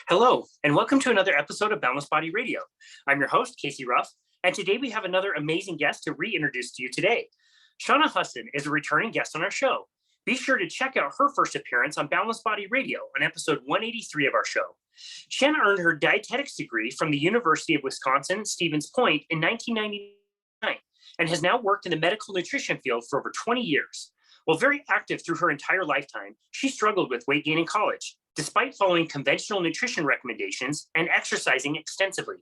Hello, and welcome to another episode of Boundless Body Radio. I'm your host, Casey Ruff, and today we have another amazing guest to reintroduce to you today. Shana.hussin is a returning guest on our show. Be sure to check out her first appearance on Boundless Body Radio on episode 183 of our show. Shana earned her dietetics degree from the University of Wisconsin-Stevens Point in 1999 and has now worked in the medical nutrition field for over 20 years. While very active through her entire lifetime, she struggled with weight gain in college, despite following conventional nutrition recommendations and exercising extensively.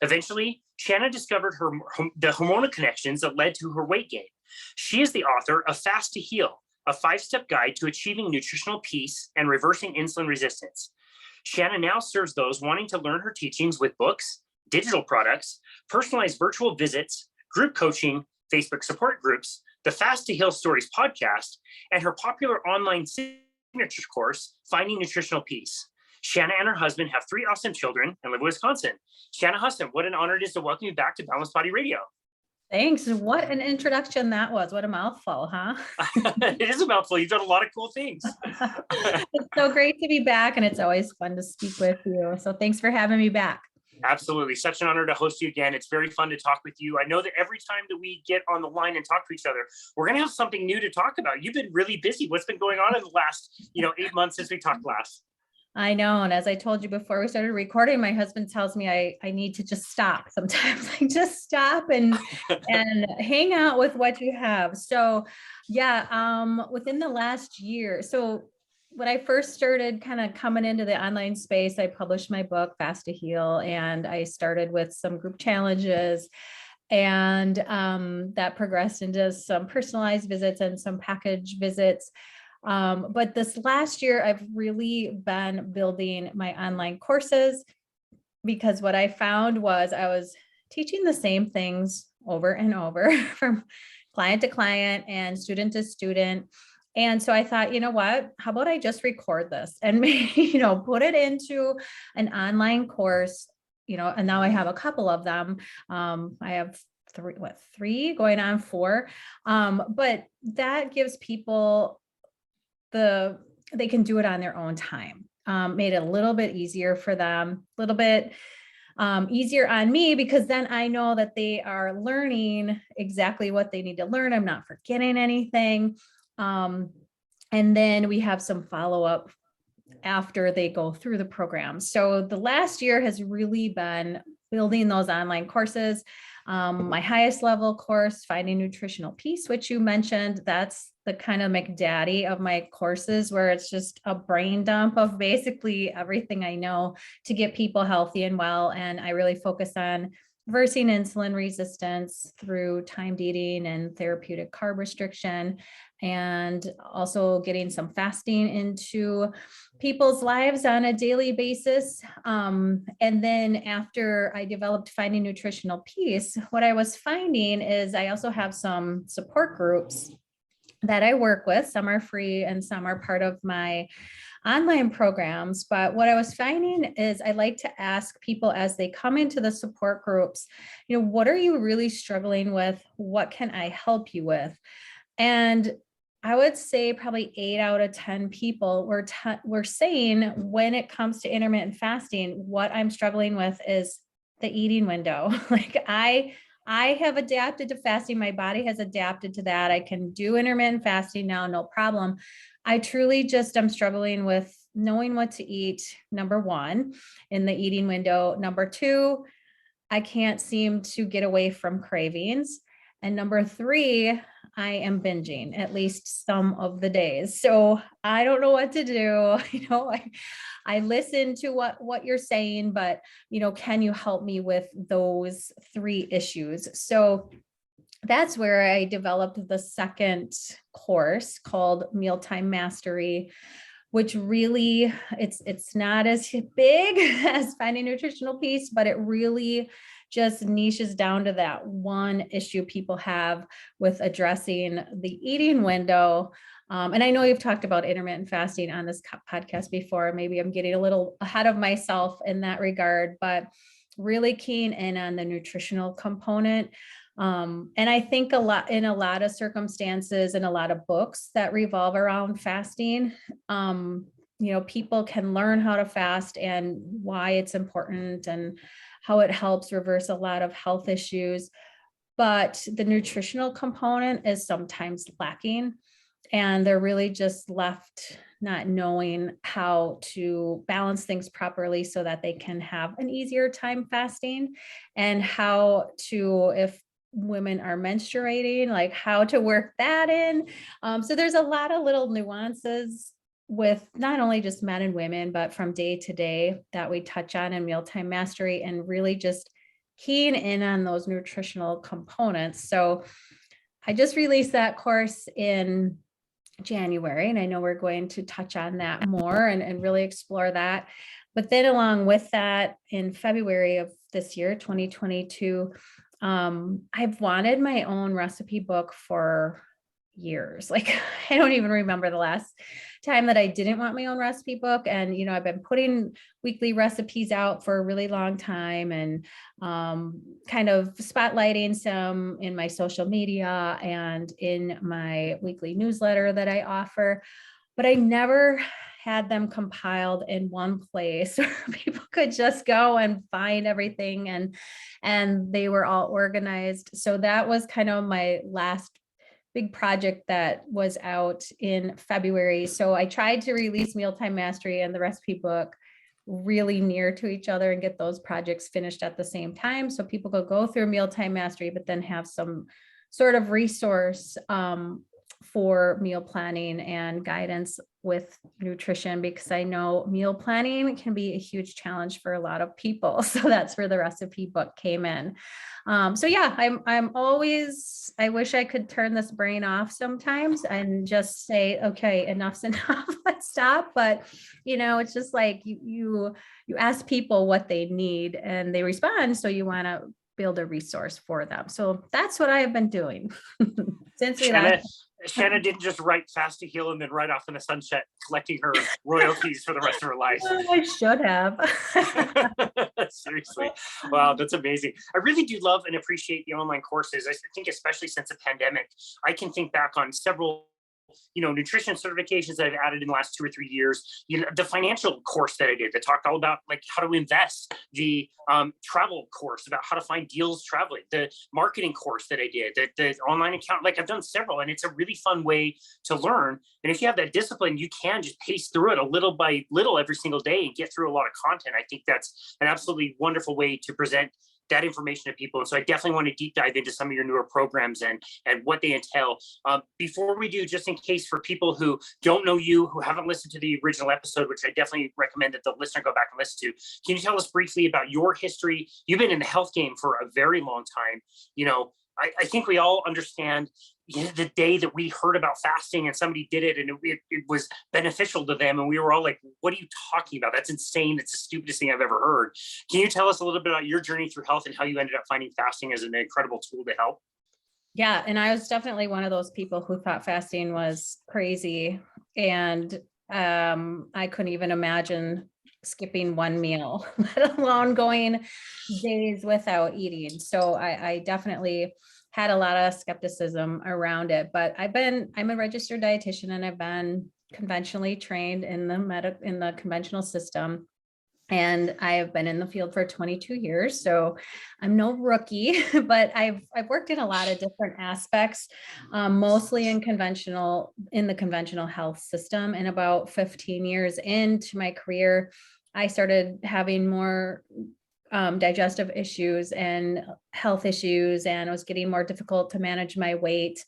Eventually, Shana discovered the hormonal connections that led to her weight gain. She is the author of Fast to Heal, a 5-step guide to achieving nutritional peace and reversing insulin resistance. Shana now serves those wanting to learn her teachings with books, digital products, personalized virtual visits, group coaching, Facebook support groups, the Fast to Heal Stories podcast, and her popular online signature course, Finding Nutritional Peace. Shana and her husband have 3 awesome children and live in Wisconsin. Shana.hussin, what an honor it is to welcome you back to Boundless Body Radio. Thanks. What an introduction that was. What a mouthful, huh? It is a mouthful. You've done a lot of cool things. It's so great to be back, and it's always fun to speak with you. So thanks for having me back. Absolutely. Such an honor to host you again. It's very fun to talk with you. I know that every time that we get on the line and talk to each other, we're going to have something new to talk about. You've been really busy. What's been going on in the last, 8 months since we talked last? I know. And as I told you before we started recording, my husband tells me I need to just stop. Sometimes I just stop and hang out with what you have. So yeah, within the last year. So when I first started kind of coming into the online space, I published my book, Fast to Heal, and I started with some group challenges, and that progressed into some personalized visits and some package visits. But this last year, I've really been building my online courses, because what I found was I was teaching the same things over and over from client to client and student to student. And so I thought, you know what, how about I just record this and maybe, put it into an online course, and now I have a couple of them. I have three going on 4. But that gives people they can do it on their own time. Made it a little bit easier for them, a little bit easier on me, because then I know that they are learning exactly what they need to learn. I'm not forgetting anything. And then we have some follow-up after they go through the program. So the last year has really been building those online courses. My highest level course, Finding Nutritional Peace, which you mentioned, that's the kind of McDaddy of my courses, where it's just a brain dump of basically everything I know to get people healthy and well. And I really focus on reversing insulin resistance through timed eating and therapeutic carb restriction, and also getting some fasting into people's lives on a daily basis. And then after I developed Finding Nutritional Peace, what I was finding is I also have some support groups that I work with. Some are free and some are part of my online programs. But what I was finding is I like to ask people as they come into the support groups, what are you really struggling with? What can I help you with? And I would say probably 8 out of 10 people were saying, when it comes to intermittent fasting, what I'm struggling with is the eating window. Like I have adapted to fasting. My body has adapted to that. I can do intermittent fasting now, no problem. I truly just am struggling with knowing what to eat, number 1, in the eating window. Number 2, I can't seem to get away from cravings. And number 3, I am binging at least some of the days. So I don't know what to do. I listen to what you're saying, but, can you help me with those 3 issues? So that's where I developed the second course called Mealtime Mastery, which really, it's not as big as Finding Nutritional Peace, but it really just niches down to that one issue people have with addressing the eating window. And I know you've talked about intermittent fasting on this podcast before. Maybe I'm getting a little ahead of myself in that regard, but really keen in on the nutritional component. And I think in a lot of circumstances and a lot of books that revolve around fasting, people can learn how to fast and why it's important and how it helps reverse a lot of health issues. But the nutritional component is sometimes lacking, and they're really just left not knowing how to balance things properly so that they can have an easier time fasting, and how to, if women are menstruating, like how to work that in. So there's a lot of little nuances with not only just men and women, but from day to day that we touch on in Mealtime Mastery, and really just keying in on those nutritional components. So I just released that course in January, and I know we're going to touch on that more and really explore that. But then along with that, in February of this year, 2022, I've wanted my own recipe book for years. Like, I don't even remember the last time that I didn't want my own recipe book. And, I've been putting weekly recipes out for a really long time, and kind of spotlighting some in my social media and in my weekly newsletter that I offer. But I never had them compiled in one place where people could just go and find everything, and they were all organized. So that was kind of my last big project that was out in February. So I tried to release Mealtime Mastery and the recipe book really near to each other and get those projects finished at the same time, so people could go through Mealtime Mastery, but then have some sort of resource for meal planning and guidance with nutrition, because I know meal planning can be a huge challenge for a lot of people. So that's where the recipe book came in. So yeah, I'm always, I wish I could turn this brain off sometimes and just say, okay, enough's enough, let's stop. But it's just like you ask people what they need and they respond. So you want to build a resource for them. So that's what I have been doing since we last. Shana didn't just write Fast to Heal and then ride off in the sunset, collecting her royalties for the rest of her life. I should have. Seriously. Wow, that's amazing. I really do love and appreciate the online courses. I think especially since the pandemic, I can think back on several nutrition certifications that I've added in the last 2 or 3 years. The financial course that I did that talked all about like how to invest, the travel course about how to find deals traveling, the marketing course that I did, the online account, like I've done several, and it's a really fun way to learn. And if you have that discipline, you can just pace through it a little by little every single day and get through a lot of content. I think that's an absolutely wonderful way to present that information to people. And so I definitely want to deep dive into some of your newer programs and what they entail. Before we do, just in case for people who don't know you, who haven't listened to the original episode, which I definitely recommend that the listener go back and listen to, can you tell us briefly about your history? You've been in the health game for a very long time. I think we all understand the day that we heard about fasting and somebody did it and it was beneficial to them, and we were all like, what are you talking about? That's insane. It's the stupidest thing I've ever heard. Can you tell us a little bit about your journey through health and how you ended up finding fasting as an incredible tool to help? Yeah, and I was definitely one of those people who thought fasting was crazy, and I couldn't even imagine skipping one meal, let alone going days without eating. So I definitely had a lot of skepticism around it. But I'm a registered dietitian, and I've been conventionally trained in the conventional system. And I have been in the field for 22 years. So I'm no rookie, but I've worked in a lot of different aspects, mostly in the conventional health system. And about 15 years into my career, I started having more digestive issues and health issues, and it was getting more difficult to manage my weight.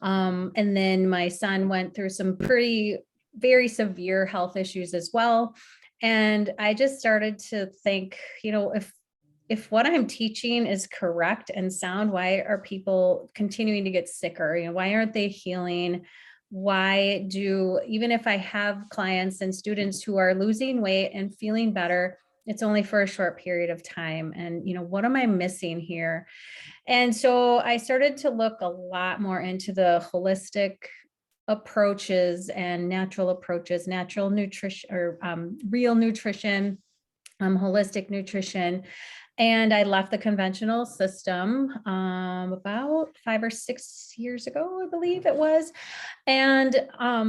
And then my son went through some very severe health issues as well. And I just started to think, if what I'm teaching is correct and sound, why are people continuing to get sicker? Why aren't they healing? Even if I have clients and students who are losing weight and feeling better, it's only for a short period of time. And, what am I missing here? And so I started to look a lot more into the holistic approaches and natural approaches, natural nutrition, or real nutrition, holistic nutrition. And I left the conventional system about 5 or 6 years ago, I believe it was, and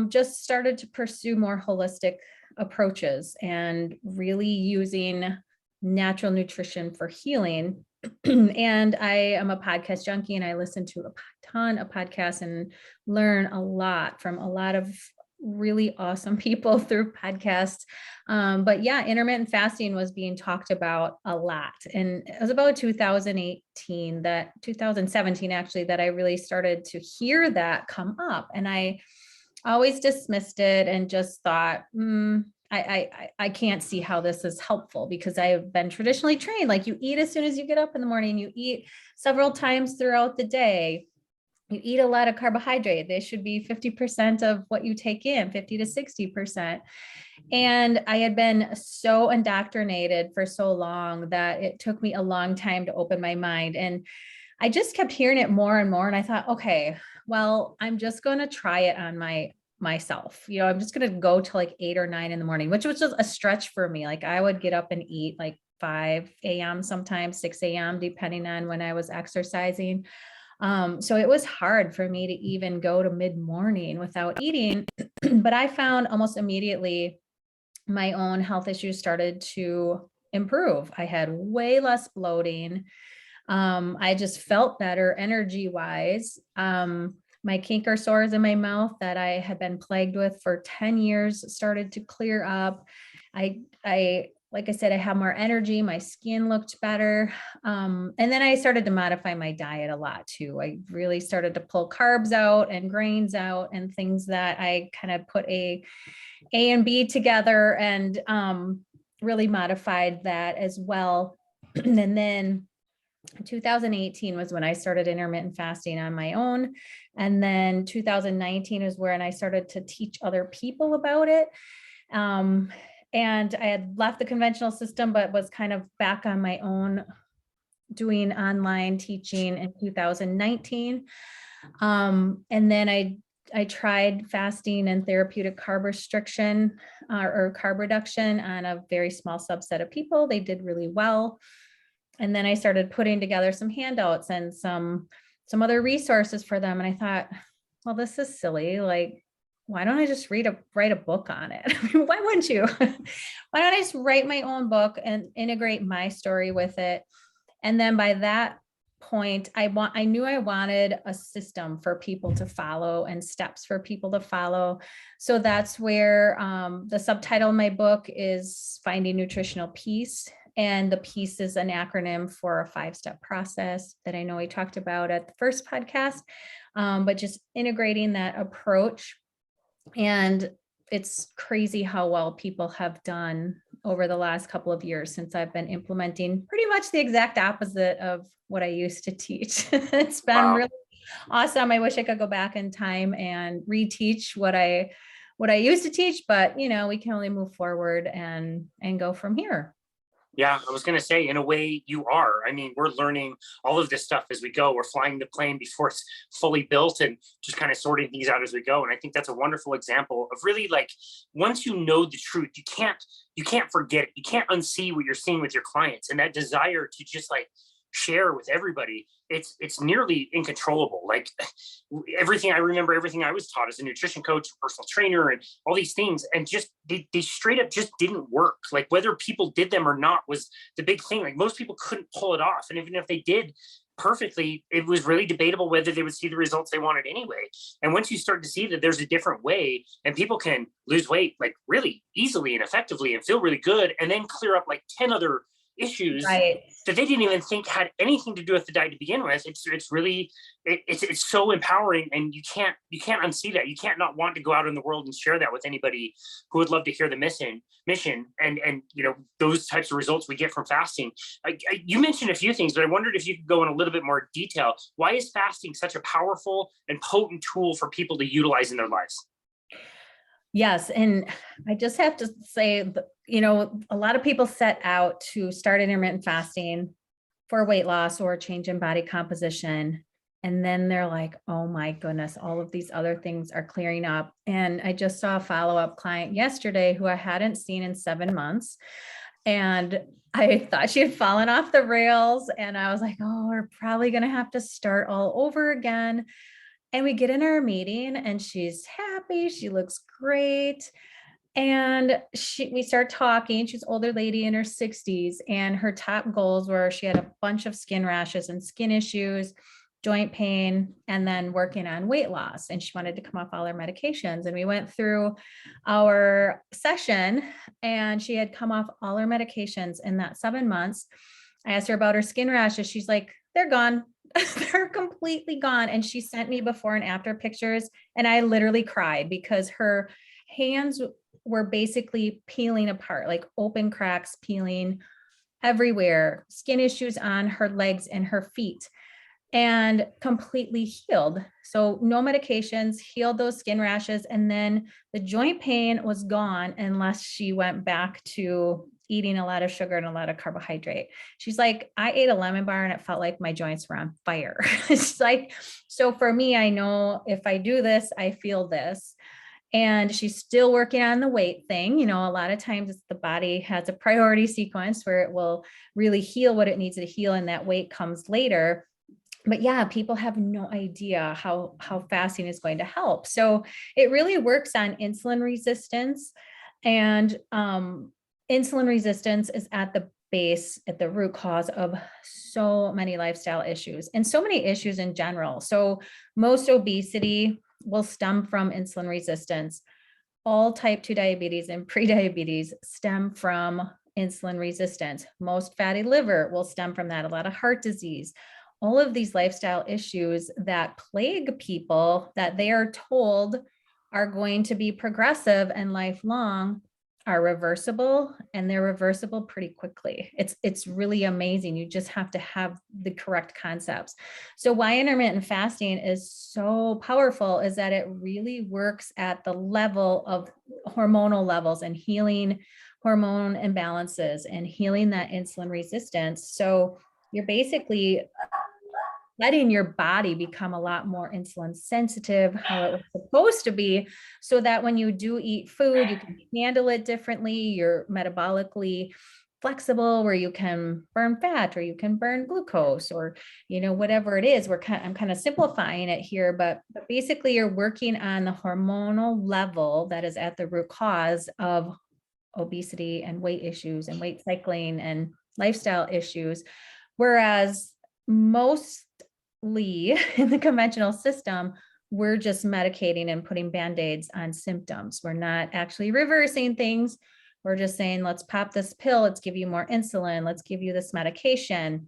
just started to pursue more holistic approaches and really using natural nutrition for healing. And I am a podcast junkie and I listen to a ton of podcasts and learn a lot from a lot of really awesome people through podcasts. But yeah, intermittent fasting was being talked about a lot. And it was about 2017 actually, that I really started to hear that come up. And I always dismissed it and just thought, I can't see how this is helpful because I've been traditionally trained. Like you eat as soon as you get up in the morning, you eat several times throughout the day. You eat a lot of carbohydrate. They should be 50% of what you take in, 50 to 60%. And I had been so indoctrinated for so long that it took me a long time to open my mind. And I just kept hearing it more and more. And I thought, okay, well, I'm just going to try it on myself. I'm just going to go to like 8 or 9 in the morning, which was just a stretch for me. Like I would get up and eat like 5 a.m., sometimes 6 a.m., depending on when I was exercising. So it was hard for me to even go to mid-morning without eating, but I found almost immediately my own health issues started to improve. I had way less bloating. I just felt better energy wise. My canker sores in my mouth that I had been plagued with for 10 years started to clear up. Like I said, I have more energy. My skin looked better. And then I started to modify my diet a lot too. I really started to pull carbs out and grains out and things that I kind of put A and B together and really modified that as well. And then 2018 was when I started intermittent fasting on my own. And then 2019 is when I started to teach other people about it. And I had left the conventional system, but was kind of back on my own doing online teaching in 2019. And then I tried fasting and therapeutic carb restriction or carb reduction on a very small subset of people. They did really well. And then I started putting together some handouts and some other resources for them. And I thought, well, this is silly. Like, why don't I just write a book on it? I mean, why wouldn't you? Why don't I just write my own book and integrate my story with it? And then by that point, I knew I wanted a system for people to follow and steps for people to follow. So that's where the subtitle of my book is Finding Nutritional Peace. And the PEACE is an acronym for a 5-step process that I know we talked about at the first podcast, but just integrating that approach. And it's crazy how well people have done over the last couple of years since I've been implementing pretty much the exact opposite of what I used to teach. It's been really awesome. I wish I could go back in time and reteach what I used to teach, but we can only move forward and go from here. Yeah, I was going to say, in a way, you are. I mean, we're learning all of this stuff as we go. We're flying the plane before it's fully built and just kind of sorting things out as we go. And I think that's a wonderful example of really, like, once you know the truth, you can't forget it. You can't unsee what you're seeing with your clients, and that desire to just like share with everybody. It's nearly uncontrollable. Like everything I remember, everything I was taught as a nutrition coach, personal trainer, and all these things, and just they straight up just didn't work. Like whether people did them or not was the big thing. Like most people couldn't pull it off, and even if they did perfectly, it was really debatable whether they would see the results they wanted anyway. And once you start to see that there's a different way and people can lose weight like really easily and effectively and feel really good, and then clear up like 10 other issues Right. that they didn't even think had anything to do with the diet to begin with. It's really it's so empowering, and you can't unsee that. You can't not want to go out in the world and share that with anybody who would love to hear the mission and those types of results we get from fasting. You mentioned a few things, but I wondered if you could go in a little bit more detail. Why is fasting such a powerful and potent tool for people to utilize in their lives? Yes. And I just have to say, a lot of people set out to start intermittent fasting for weight loss or change in body composition. And then they're like, oh my goodness, all of these other things are clearing up. And I just saw a follow-up client yesterday who I hadn't seen in 7 months. And I thought she had fallen off the rails. And I was like, oh, we're probably going to have to start all over again. And we get in our meeting and she's happy. She looks great. And we started talking. She's an older lady in her 60s, and her top goals were she had a bunch of skin rashes and skin issues, joint pain, and then working on weight loss. And she wanted to come off all her medications. And we went through our session, and she had come off all her medications in that 7 months. I asked her about her skin rashes. She's like, they're gone. They're completely gone. And she sent me before and after pictures. And I literally cried because her hands were basically peeling apart, like open cracks, peeling everywhere, skin issues on her legs and her feet, and completely healed. So no medications, healed those skin rashes. And then the joint pain was gone unless she went back to eating a lot of sugar and a lot of carbohydrate. She's like, I ate a lemon bar and it felt like my joints were on fire. It's like, so for me, I know if I do this, I feel this. And she's still working on the weight thing. A lot of times the body has a priority sequence where it will really heal what it needs to heal, and that weight comes later. But yeah, people have no idea how fasting is going to help. So it really works on insulin resistance, and insulin resistance is at the base, at the root cause of so many lifestyle issues and so many issues in general. So most obesity will stem from insulin resistance. All type 2 diabetes and prediabetes stem from insulin resistance. Most fatty liver will stem from that. A lot of heart disease, all of these lifestyle issues that plague people that they are told are going to be progressive and lifelong are reversible, and they're reversible pretty quickly. It's really amazing. You just have to have the correct concepts. So why intermittent fasting is so powerful is that it really works at the level of hormonal levels and healing hormone imbalances and healing that insulin resistance. So you're basically letting your body become a lot more insulin sensitive, how it was supposed to be, so that when you do eat food, you can handle it differently. You're metabolically flexible, where you can burn fat or you can burn glucose, or whatever it is. I'm kind of simplifying it here, but basically you're working on the hormonal level that is at the root cause of obesity and weight issues and weight cycling and lifestyle issues. Whereas mostly in the conventional system, we're just medicating and putting band-aids on symptoms. We're not actually reversing things. We're just saying, let's pop this pill, let's give you more insulin, let's give you this medication.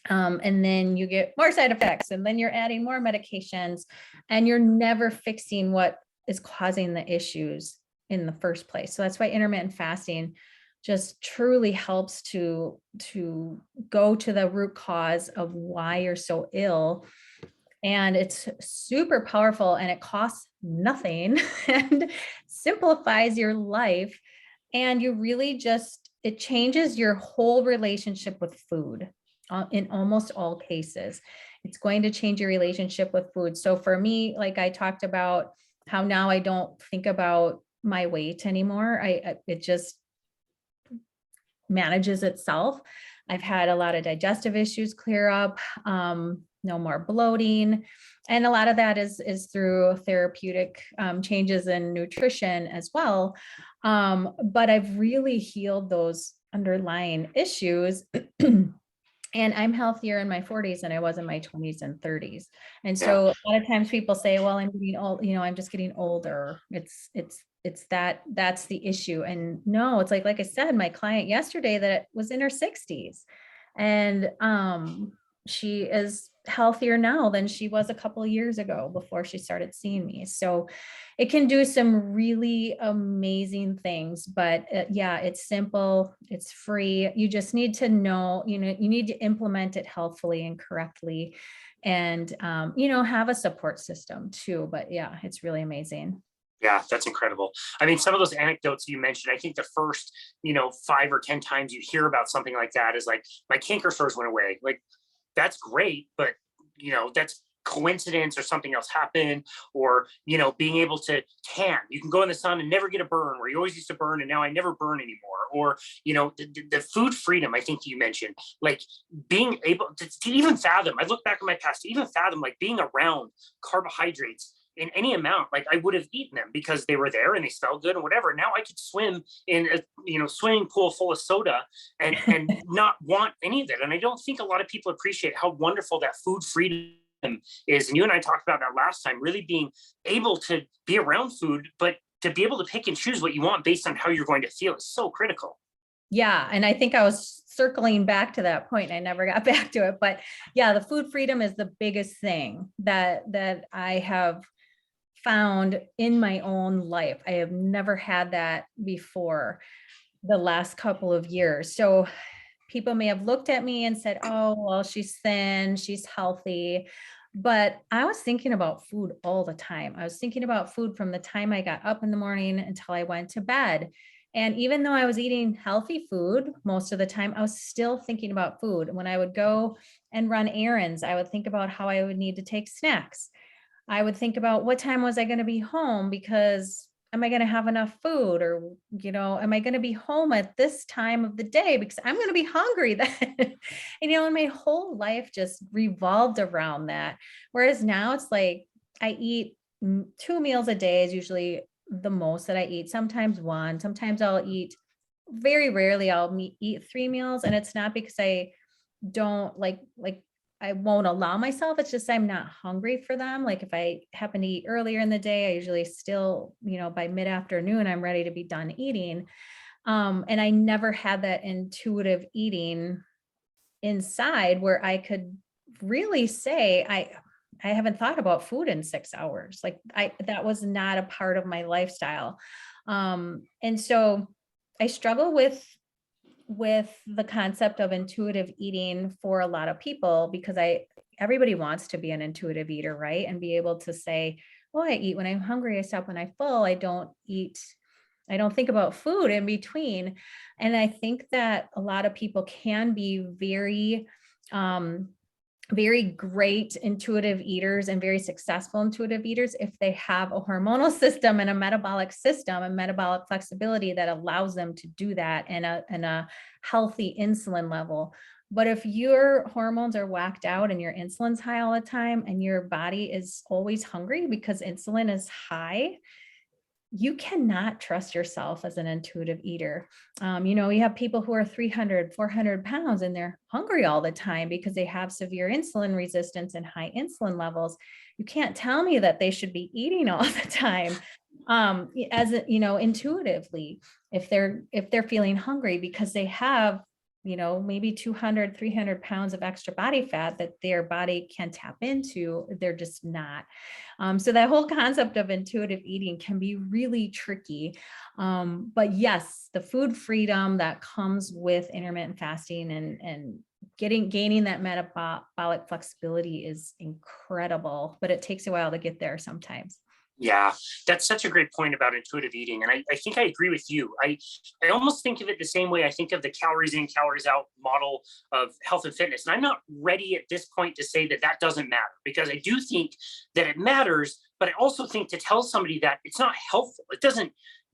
And then you get more side effects, and then you're adding more medications, and you're never fixing what is causing the issues in the first place. So that's why intermittent fasting just truly helps to go to the root cause of why you're so ill. And it's super powerful, and it costs nothing and simplifies your life. And you really it changes your whole relationship with food in almost all cases. It's going to change your relationship with food. So for me, like I talked about how now I don't think about my weight anymore. It just manages itself. I've had a lot of digestive issues clear up, no more bloating. And a lot of that is through therapeutic changes in nutrition as well. But I've really healed those underlying issues. And I'm healthier in my 40s than I was in my 20s and 30s. And so a lot of times people say, well, I'm getting old, I'm just getting older. That's the issue. And no, it's like I said, my client yesterday that was in her 60s, and she is healthier now than she was a couple of years ago before she started seeing me. So it can do some really amazing things, but yeah, it's simple, it's free. You just need to know, you need to implement it healthfully and correctly, and have a support system too. But yeah, it's really amazing. Yeah, that's incredible. I mean, some of those anecdotes you mentioned, I think the first, 5 or 10 times you hear about something like that is like, my canker sores went away. Like, that's great, but that's coincidence, or something else happened, or being able to tan. You can go in the sun and never get a burn, where you always used to burn and now I never burn anymore. Or the food freedom, I think you mentioned, like being able to even fathom. I look back in my past to even fathom, like being around carbohydrates in any amount, like I would have eaten them because they were there and they smelled good and whatever. Now I could swim in a swimming pool full of soda and not want any of it. And I don't think a lot of people appreciate how wonderful that food freedom is. And you and I talked about that last time, really being able to be around food, but to be able to pick and choose what you want based on how you're going to feel is so critical. Yeah. And I think I was circling back to that point. I never got back to it, but yeah, the food freedom is the biggest thing that I have found in my own life. I have never had that before the last couple of years. So people may have looked at me and said, oh, well, she's thin, she's healthy. But I was thinking about food all the time. I was thinking about food from the time I got up in the morning until I went to bed. And even though I was eating healthy food most of the time, I was still thinking about food. When I would go and run errands, I would think about how I would need to take snacks. I would think about what time was I going to be home, because am I going to have enough food, or, am I going to be home at this time of the day because I'm going to be hungry then. And my whole life just revolved around that. Whereas now it's like I eat 2 meals a day is usually the most that I eat. Sometimes one, sometimes I'll eat, very rarely I'll eat 3 meals. And it's not because I don't like I won't allow myself. It's just I'm not hungry for them. Like if I happen to eat earlier in the day, I usually still, by mid-afternoon, I'm ready to be done eating. And I never had that intuitive eating inside where I could really say, I haven't thought about food in 6 hours. Like that was not a part of my lifestyle. And so I struggle with the concept of intuitive eating for a lot of people, because everybody wants to be an intuitive eater, right? And be able to say, oh, I eat when I'm hungry, I stop when I'm full, I don't think about food in between. And I think that a lot of people can be very, very great intuitive eaters and very successful intuitive eaters if they have a hormonal system and a metabolic system and metabolic flexibility that allows them to do that, and a healthy insulin level. But if your hormones are whacked out and your insulin's high all the time and your body is always hungry because insulin is high, you cannot trust yourself as an intuitive eater. You have people who are 300, 400 pounds and they're hungry all the time because they have severe insulin resistance and high insulin levels. You can't tell me that they should be eating all the time. Intuitively, if they're feeling hungry because they have, maybe 200, 300 pounds of extra body fat that their body can tap into, they're just not. So that whole concept of intuitive eating can be really tricky. But yes, the food freedom that comes with intermittent fasting and gaining that metabolic flexibility is incredible, but it takes a while to get there sometimes. Yeah, that's such a great point about intuitive eating. And I think I agree with you. I almost think of it the same way I think of the calories in, calories out model of health and fitness. And I'm not ready at this point to say that that doesn't matter, because I do think that it matters. But I also think to tell somebody that it's not helpful, it doesn't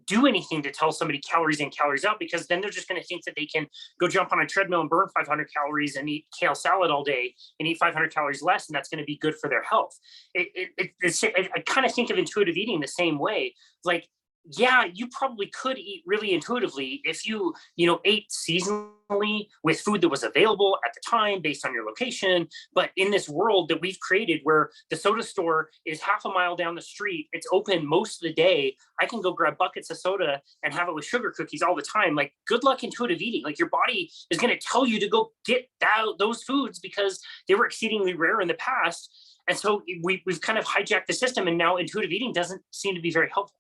do anything to tell somebody calories in, calories out, because then they're just going to think that they can go jump on a treadmill and burn 500 calories and eat kale salad all day and eat 500 calories less, and that's going to be good for their health. I kind of think of intuitive eating the same way. Like, yeah, you probably could eat really intuitively if you ate seasonally with food that was available at the time based on your location. But in this world that we've created where the soda store is half a mile down the street, it's open most of the day, I can go grab buckets of soda and have it with sugar cookies all the time. Like, good luck intuitive eating. Like, your body is going to tell you to go get those foods because they were exceedingly rare in the past. And so we've kind of hijacked the system, and now intuitive eating doesn't seem to be very helpful.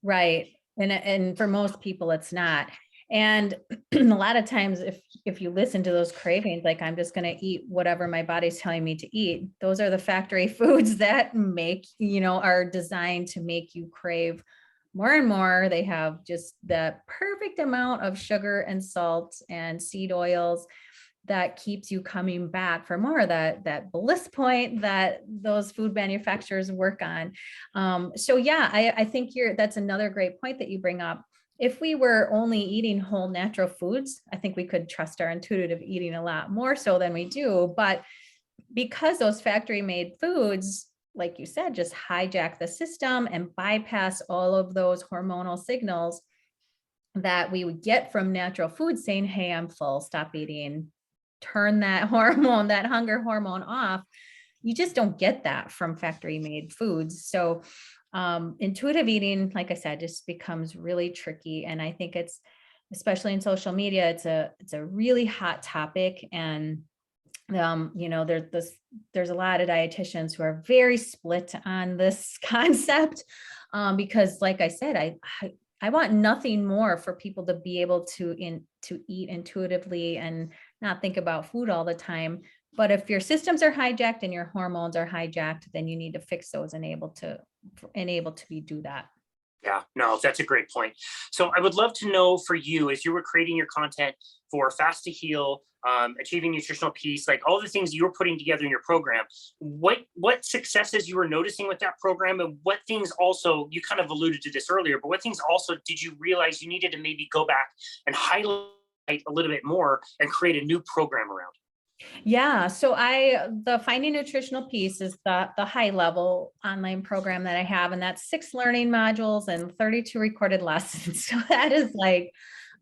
Right. And for most people, it's not. And a lot of times, if you listen to those cravings, like I'm just going to eat whatever my body's telling me to eat, those are the factory foods that are designed to make you crave more and more. They have just the perfect amount of sugar and salt and seed oils that keeps you coming back for more, that bliss point that those food manufacturers work on. So yeah, I think that's another great point that you bring up. If we were only eating whole natural foods, I think we could trust our intuitive eating a lot more so than we do. But because those factory made foods like you said, just hijack the system and bypass all of those hormonal signals that we would get from natural food saying, hey, I'm full, stop eating, turn that hormone, that hunger hormone off. You just don't get that from factory made foods. So intuitive eating, like I said, just becomes really tricky. And I think it's, especially in social media, it's a really hot topic. And there's a lot of dietitians who are very split on this concept, because like I said, I want nothing more for people to be able to eat intuitively and not think about food all the time. But if your systems are hijacked and your hormones are hijacked, then you need to fix those and able to do that. Yeah, no, that's a great point. So I would love to know for you, as you were creating your content for Fast to Heal, achieving nutritional peace, like all the things you were putting together in your program, what successes you were noticing with that program, and what things also, you kind of alluded to this earlier, but what things also did you realize you needed to maybe go back and highlight a little bit more and create a new program around? Yeah. So the Finding Nutritional Peace is the high level online program that I have, and that's 6 learning modules and 32 recorded lessons. So that is like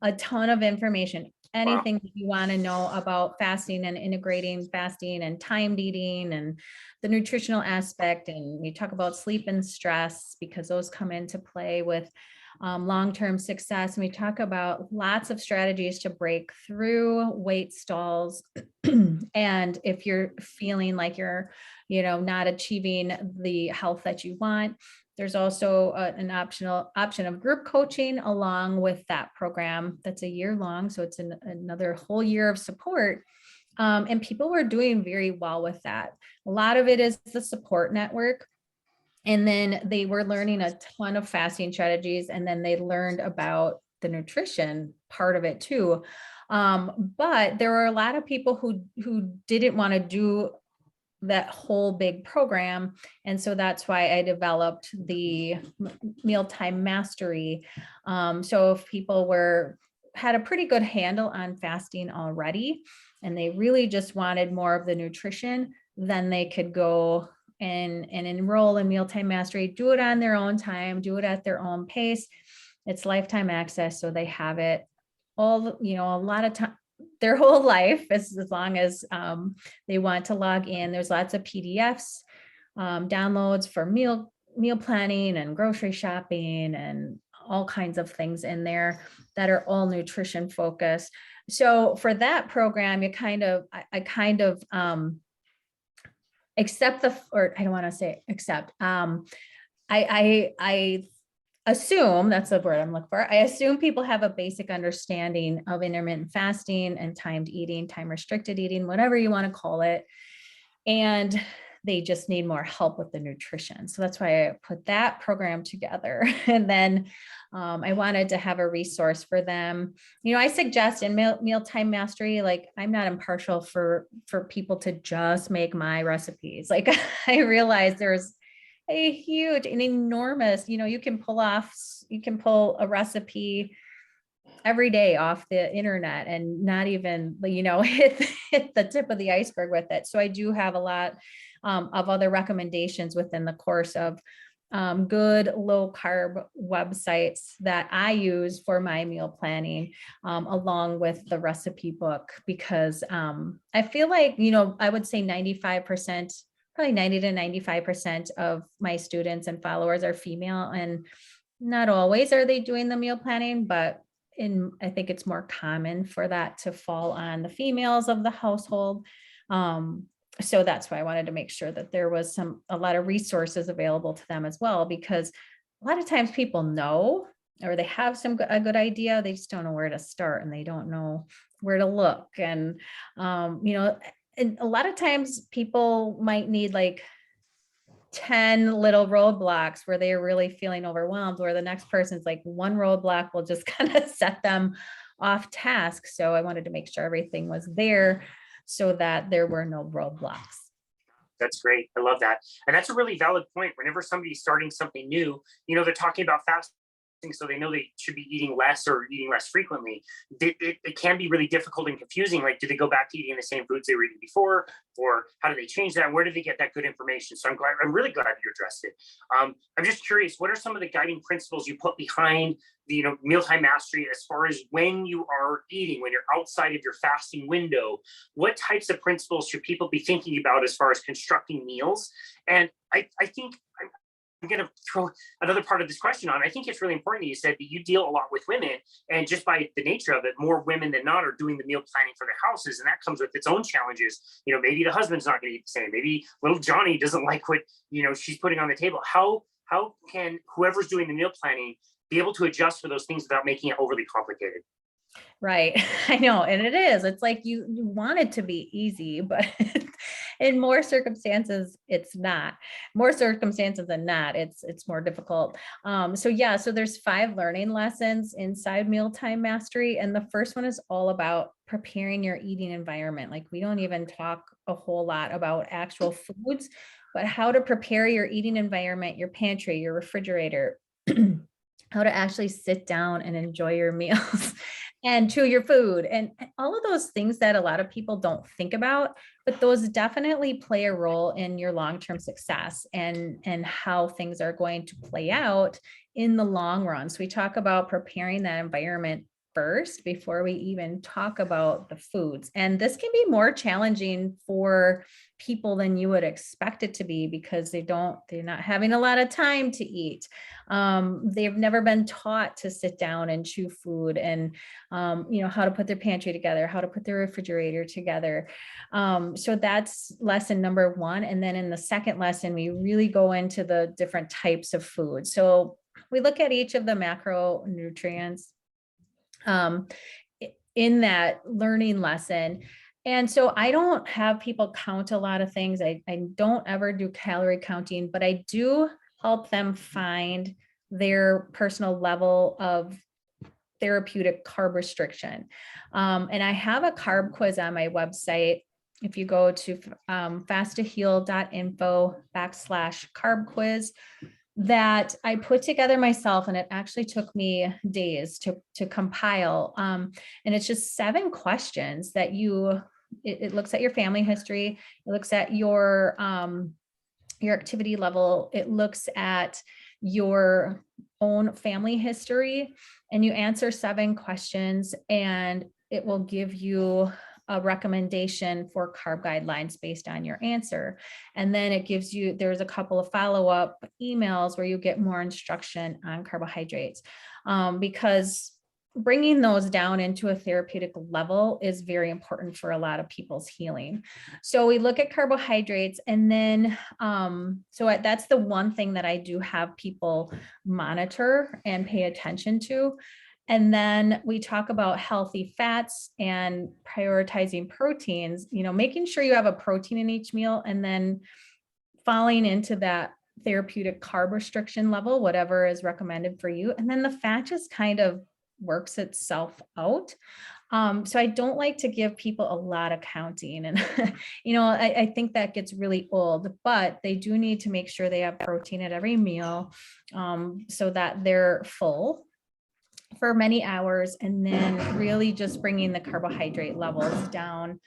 a ton of information. Wow. Anything that you want to know about fasting and integrating fasting and timed eating and the nutritional aspect. And we talk about sleep and stress because those come into play with long-term success. And we talk about lots of strategies to break through weight stalls. And if you're feeling like you're, not achieving the health that you want, there's also an option of group coaching along with that program. That's a year long. So it's another whole year of support. And people were doing very well with that. A lot of it is the support network. And then they were learning a ton of fasting strategies. And then they learned about the nutrition part of it too. But there were a lot of people who didn't want to do that whole big program. And so that's why I developed the Mealtime Mastery. So if people had a pretty good handle on fasting already, and they really just wanted more of the nutrition, then they could go and enroll in Mealtime Mastery, do it on their own time, do it at their own pace. It's lifetime access. So they have it all, a lot of time, their whole life, as long as they want to log in. There's lots of PDFs, downloads for meal planning and grocery shopping and all kinds of things in there that are all nutrition focused. So for that program, I kind of accept or I don't want to say accept. I assume, that's the word I'm looking for. I assume people have a basic understanding of intermittent fasting and timed eating, time restricted eating, whatever you want to call it. And they just need more help with the nutrition. So that's why I put that program together. And then I wanted to have a resource for them. I suggest in Mealtime Mastery, like I'm not impartial for people to just make my recipes. Like I realize there's an enormous, you can pull a recipe every day off the internet and not even, hit the tip of the iceberg with it. So I do have a lot of other recommendations within the course of good low carb websites that I use for my meal planning, along with the recipe book, because I feel like, I would say 95%, probably 90 to 95% of my students and followers are female, and not always are they doing the meal planning, but I think it's more common for that to fall on the females of the household. So that's why I wanted to make sure that there was a lot of resources available to them as well, because a lot of times people know, or they have a good idea, they just don't know where to start and they don't know where to look. And, and a lot of times people might need like 10 little roadblocks where they're really feeling overwhelmed, where the next person's like one roadblock will just kind of set them off task. So I wanted to make sure everything was there so that there were no roadblocks. That's great. I love that. And that's a really valid point. Whenever somebody's starting something new, they're talking about fast so they know they should be eating less or eating less frequently, it can be really difficult and confusing. Like, do they go back to eating the same foods they were eating before, or how do they change that? Where do they get that good information? So I'm really glad you addressed it. I'm just curious, what are some of the guiding principles you put behind the mealtime mastery, as far as when you are eating, when you're outside of your fasting window? What types of principles should people be thinking about as far as constructing meals? And I think I'm going to throw another part of this question on. I think it's really important that you said that you deal a lot with women, and just by the nature of it, more women than not are doing the meal planning for their houses, and that comes with its own challenges. Maybe the husband's not going to eat the same. Maybe little Johnny doesn't like what she's putting on the table. How can whoever's doing the meal planning be able to adjust for those things without making it overly complicated? Right. I know. And it is, it's like you want it to be easy, but in more circumstances, it's not. More circumstances than not, it's more difficult. So there's 5 learning lessons inside Mealtime Mastery. And the first one is all about preparing your eating environment. Like, we don't even talk a whole lot about actual foods, but how to prepare your eating environment, your pantry, your refrigerator, how to actually sit down and enjoy your meals and chew your food, and all of those things that a lot of people don't think about, but those definitely play a role in your long-term success and how things are going to play out in the long run. So we talk about preparing that environment first before we even talk about the foods. And this can be more challenging for people than you would expect it to be, because they're not having a lot of time to eat. They've never been taught to sit down and chew food, and how to put their pantry together, how to put their refrigerator together. So that's lesson number 1. And then in the second lesson, we really go into the different types of food. So we look at each of the macronutrients in that learning lesson. And so I don't have people count a lot of things. I don't ever do calorie counting, but I do help them find their personal level of therapeutic carb restriction. And I have a carb quiz on my website. If you go to fasttoheal.info/carb quiz, that I put together myself, and it actually took me days to compile. And it's just 7 questions that it looks at your family history. It looks at your activity level. It looks at your own family history, and you answer 7 questions, and it will give you a recommendation for carb guidelines based on your answer. And then there's a couple of follow-up emails where you get more instruction on carbohydrates, because bringing those down into a therapeutic level is very important for a lot of people's healing. So we look at carbohydrates, and then, that's the one thing that I do have people monitor and pay attention to. And then we talk about healthy fats and prioritizing proteins, making sure you have a protein in each meal, and then falling into that therapeutic carb restriction level, whatever is recommended for you. And then the fat just kind of works itself out. So I don't like to give people a lot of counting, and I think that gets really old, but they do need to make sure they have protein at every meal, so that they're full for many hours, and then really just bringing the carbohydrate levels down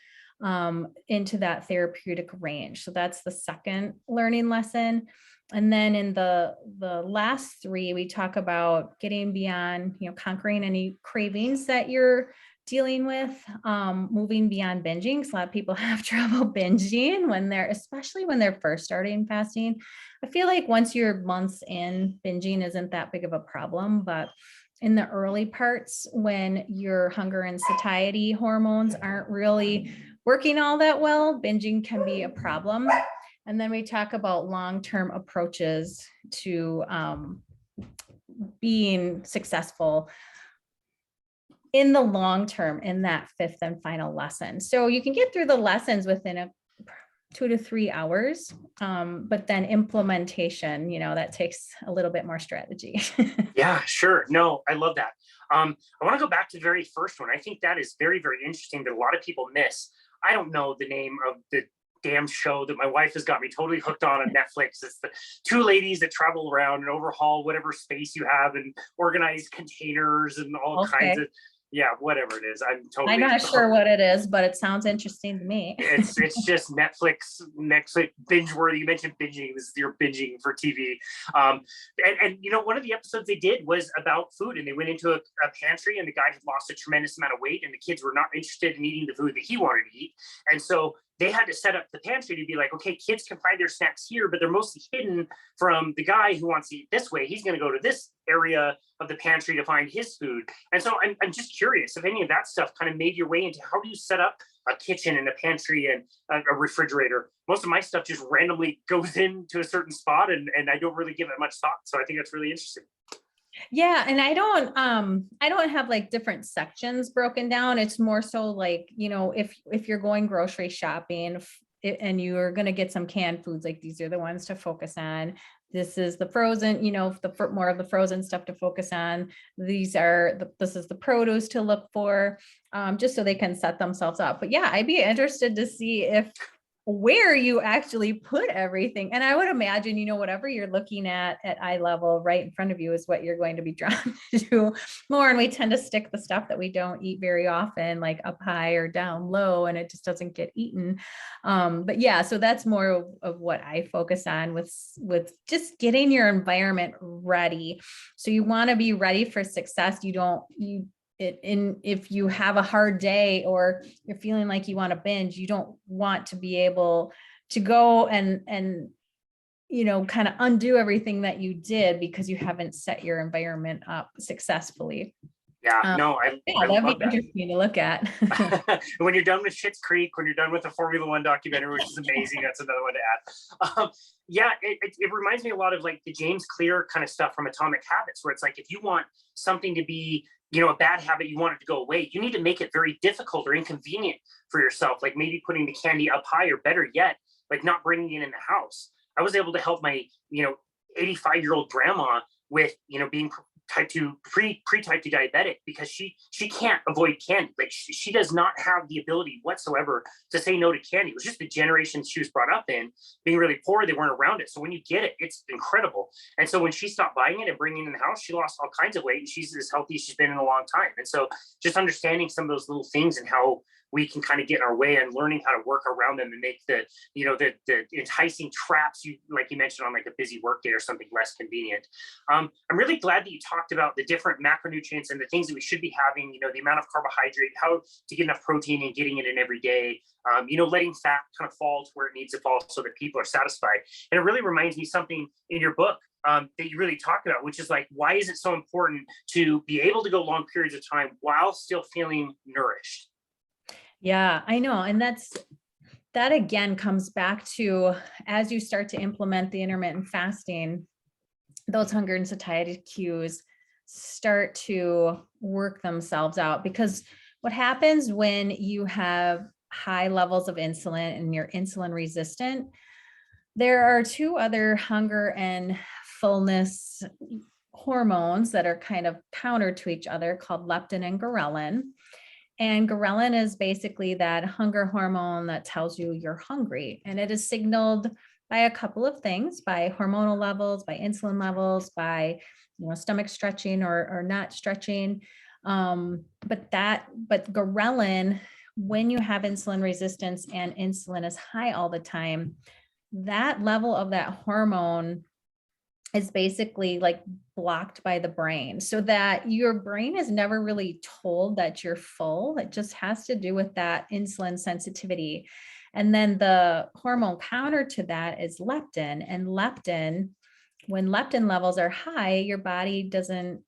into that therapeutic range. So that's the second learning lesson. And then in the last 3, we talk about getting beyond, conquering any cravings that you're dealing with, moving beyond binging, because a lot of people have trouble binging especially when they're first starting fasting. I feel like once you're months in, binging isn't that big of a problem, but in the early parts, when your hunger and satiety hormones aren't really working all that well, binging can be a problem. And then we talk about long-term approaches to being successful in the long term in that 5th and final lesson. So you can get through the lessons within 2 to 3 hours, but then implementation, that takes a little bit more strategy. Yeah, sure. No, I love that. I want to go back to the very first one. I think that is very, very interesting that a lot of people miss. I don't know the name of the damn show that my wife has got me totally hooked on Netflix. It's the two ladies that travel around and overhaul whatever space you have and organize containers and all kinds of, whatever it is. I'm not sure what it is, but it sounds interesting to me. it's just Netflix binge worthy. You mentioned binging. This is your binging for TV. And one of the episodes they did was about food, and they went into a pantry, and the guy had lost a tremendous amount of weight, and the kids were not interested in eating the food that he wanted to eat. And so they had to set up the pantry to be like, okay, kids can find their snacks here, but they're mostly hidden from the guy who wants to eat this way. He's going to go to this area of the pantry to find his food. And so I'm just curious if any of that stuff kind of made your way into how do you set up a kitchen and a pantry and a refrigerator. Most of my stuff just randomly goes into a certain spot, and I don't really give it much thought. So I think that's really interesting. Yeah. And I don't have like different sections broken down. It's more so like, if you're going grocery shopping and you're going to get some canned foods, like these are the ones to focus on. This is the frozen, more of the frozen stuff to focus on. This is the produce to look for, just so they can set themselves up. But yeah, I'd be interested to see where you actually put everything. And I would imagine, whatever you're looking at eye level right in front of you is what you're going to be drawn to more. And we tend to stick the stuff that we don't eat very often, like up high or down low, and it just doesn't get eaten. But yeah, so that's more of what I focus on with just getting your environment ready. So you want to be ready for success. If you have a hard day or you're feeling like you want to binge, you don't want to be able to go and kind of undo everything that you did because you haven't set your environment up successfully. Yeah, no, that'd be interesting to look at. When you're done with Schitt's Creek, when you're done with the Formula One documentary, which is amazing, that's another one to add. It reminds me a lot of like the James Clear kind of stuff from Atomic Habits, where it's like, if you want something to be, a bad habit, you want it to go away, you need to make it very difficult or inconvenient for yourself. Like maybe putting the candy up high, or better yet, like not bringing it in the house. I was able to help my, 85-year-old grandma with, being type 2, pre-type 2 diabetic, because she can't avoid candy. Like she does not have the ability whatsoever to say no to candy. It was just the generation she was brought up in, being really poor, they weren't around it. So when you get it, it's incredible. And so when she stopped buying it and bringing it in the house, she lost all kinds of weight, and she's as healthy as she's been in a long time. And so just understanding some of those little things and how we can kind of get in our way, and learning how to work around them and make the enticing traps, like you mentioned, on like a busy work day or something less convenient. I'm really glad that you talked about the different macronutrients and the things that we should be having, the amount of carbohydrate, how to get enough protein and getting it in every day, letting fat kind of fall to where it needs to fall so that people are satisfied. And it really reminds me something in your book that you really talk about, which is like, why is it so important to be able to go long periods of time while still feeling nourished? Yeah, I know. And that again comes back to, as you start to implement the intermittent fasting, those hunger and satiety cues start to work themselves out. Because what happens when you have high levels of insulin and you're insulin resistant, there are two other hunger and fullness hormones that are kind of counter to each other, called leptin and ghrelin. And ghrelin is basically that hunger hormone that tells you you're hungry. And it is signaled by a couple of things, by hormonal levels, by insulin levels, by stomach stretching or not stretching. But ghrelin, when you have insulin resistance and insulin is high all the time, that level of that hormone is basically like blocked by the brain, so that your brain is never really told that you're full. It just has to do with that insulin sensitivity. And then the hormone counter to that is leptin. And leptin, when leptin levels are high, your body doesn't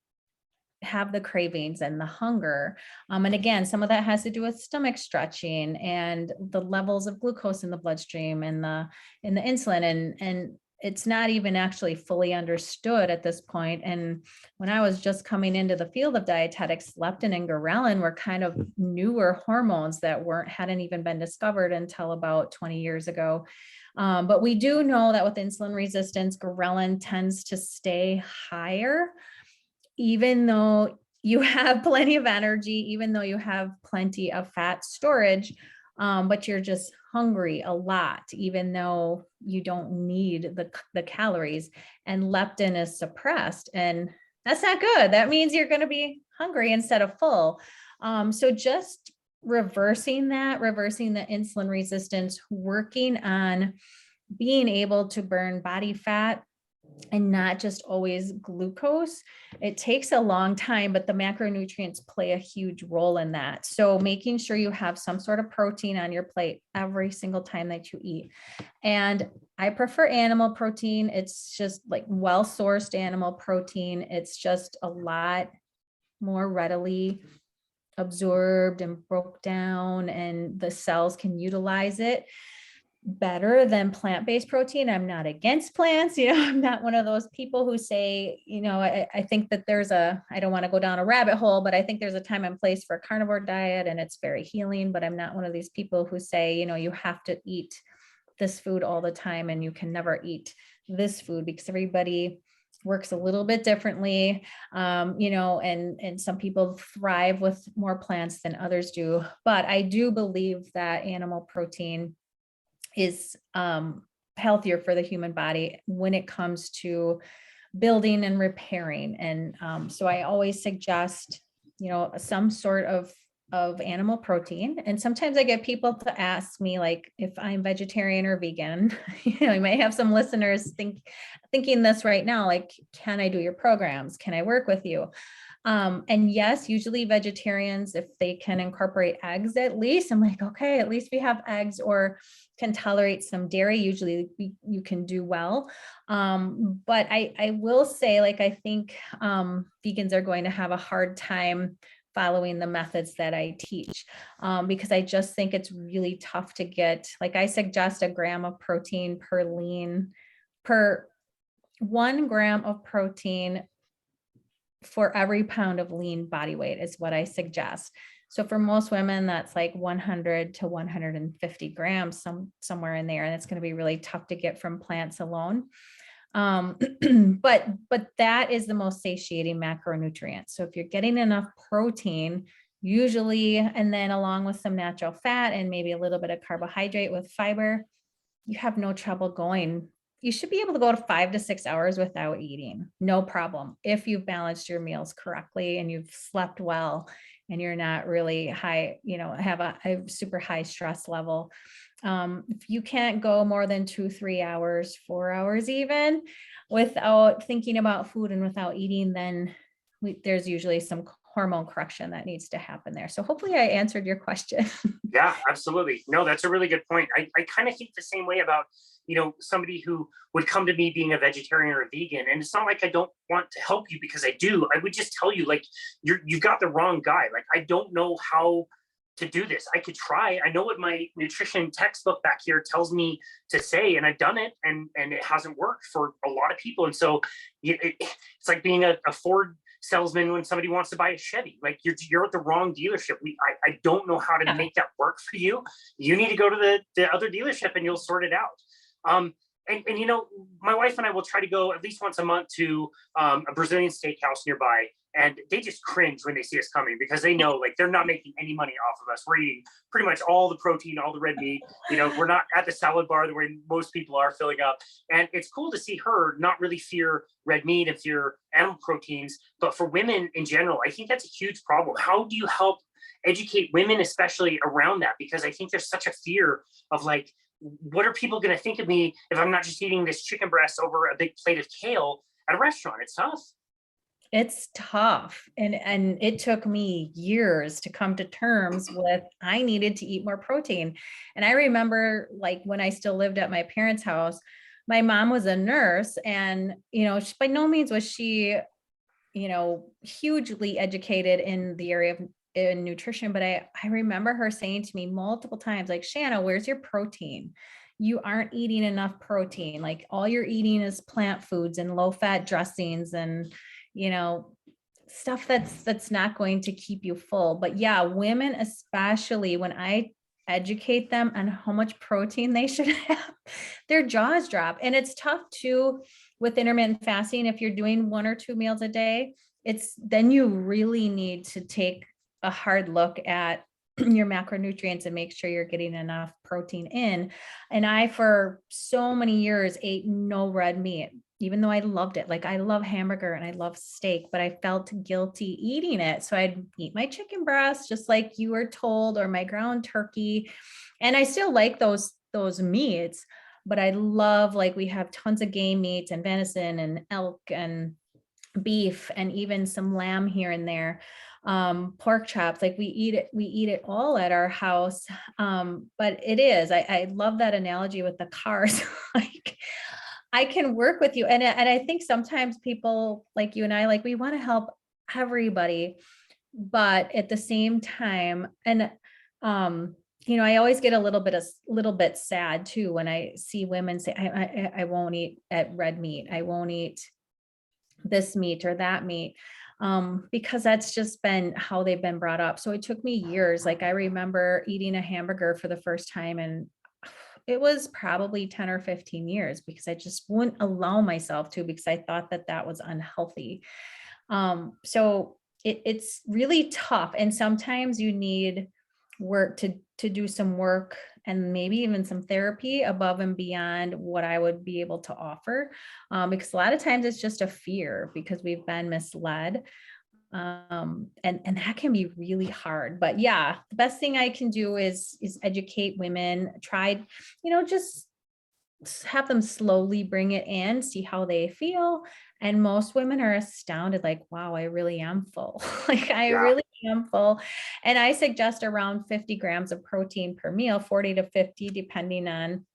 have the cravings and the hunger. And again, some of that has to do with stomach stretching and the levels of glucose in the bloodstream and the insulin. And it's not even actually fully understood at this point. And when I was just coming into the field of dietetics, leptin and ghrelin were kind of newer hormones that hadn't even been discovered until about 20 years ago. But we do know that with insulin resistance, ghrelin tends to stay higher, even though you have plenty of energy, even though you have plenty of fat storage, but you're just hungry a lot, even though you don't need the calories, and leptin is suppressed. And that's not good. That means you're going to be hungry instead of full. So just reversing the insulin resistance, working on being able to burn body fat and not just always glucose. It takes a long time, but the macronutrients play a huge role in that. So making sure you have some sort of protein on your plate every single time that you eat. And I prefer animal protein. It's just like well-sourced animal protein. It's just a lot more readily absorbed and broke down, and the cells can utilize it better than plant-based protein. I'm not against plants. I'm not one of those people who say, I think that I don't want to go down a rabbit hole, but I think there's a time and place for a carnivore diet and it's very healing, but I'm not one of these people who say, you have to eat this food all the time and you can never eat this food, because everybody works a little bit differently, and some people thrive with more plants than others do. But I do believe that animal protein is healthier for the human body when it comes to building and repairing. And so I always suggest, some sort of animal protein. And sometimes I get people to ask me, like, if I'm vegetarian or vegan. I might have some listeners thinking this right now, like, can I do your programs? Can I work with you? And yes, usually vegetarians, if they can incorporate eggs, at least, I'm like, okay, at least we have eggs, or can tolerate some dairy. Usually you can do well. But I will say, like, I think vegans are going to have a hard time following the methods that I teach, because I just think it's really tough to get, like, I suggest 1 gram of protein per 1 gram of protein for every pound of lean body weight is what I suggest. So for most women, that's like 100 to 150 grams, somewhere in there. And it's going to be really tough to get from plants alone. But that is the most satiating macronutrient. So if you're getting enough protein, usually, and then along with some natural fat and maybe a little bit of carbohydrate with fiber, you have no trouble going. You should be able to go to 5 to 6 hours without eating. No problem. If you've balanced your meals correctly and you've slept well and you're not really high, have a super high stress level. If you can't go more than 2-3 hours, 4 hours even, without thinking about food and without eating, then there's usually some hormone correction that needs to happen there. So hopefully I answered your question. Yeah, absolutely. No, that's a really good point. I kind of think the same way about, somebody who would come to me being a vegetarian or a vegan. And it's not like I don't want to help you, because I do. I would just tell you, like, you've got the wrong guy. Like, I don't know how to do this. I could try. I know what my nutrition textbook back here tells me to say, and I've done it, and it hasn't worked for a lot of people. And so it's like being a Ford salesman when somebody wants to buy a Chevy. Like, you're at the wrong dealership. I don't know how to make that work for you. You need to go to the other dealership and you'll sort it out. And my wife and I will try to go at least once a month to a Brazilian steakhouse nearby, and they just cringe when they see us coming, because they know, like, they're not making any money off of us. We're eating pretty much all the protein, all the red meat. We're not at the salad bar the way most people are filling up. And it's cool to see her not really fear red meat and fear animal proteins. But for women in general, I think that's a huge problem. How do you help educate women, especially around that? Because I think there's such a fear of, like, what are people going to think of me if I'm not just eating this chicken breast over a big plate of kale at a restaurant? It's tough. It's tough. And it took me years to come to terms with, I needed to eat more protein. And I remember, like, when I still lived at my parents' house, my mom was a nurse, and, by no means was she, hugely educated in the area of nutrition. But I remember her saying to me multiple times, like, Shana, where's your protein? You aren't eating enough protein. Like, all you're eating is plant foods and low fat dressings and, stuff that's not going to keep you full. But yeah, women, especially, when I educate them on how much protein they should have, their jaws drop. And it's tough too with intermittent fasting. If you're doing 1 or 2 meals a day, then you really need to take a hard look at your macronutrients and make sure you're getting enough protein in. And I, for so many years, ate no red meat, even though I loved it. Like I love hamburger and I love steak, but I felt guilty eating it. So I'd eat my chicken breast, just like you were told, or my ground turkey. And I still like those meats, but I love, like, we have tons of game meats and venison and elk and beef and even some lamb here and there, pork chops. Like we eat it all at our house. But it is, I love that analogy with the cars. Like I can work with you. And I think sometimes people like you and I, like, we want to help everybody, but at the same time, and I always get a little bit sad too when I see women say, I won't eat at red meat. I won't eat this meat or that meat, because that's just been how they've been brought up. So it took me years. Like I remember eating a hamburger for the first time, and it was probably 10 or 15 years because I just wouldn't allow myself to, because I thought that that was unhealthy. So it's really tough. And sometimes you need work to do some work, and maybe even some therapy above and beyond what I would be able to offer. Because a lot of times it's just a fear because we've been misled. And that can be really hard. But yeah, the best thing I can do is educate women, try, just have them slowly bring it in, see how they feel. And most women are astounded, like, wow, I really am full. Like I Yeah. really am full. And I suggest around 50 grams of protein per meal, 40 to 50, depending on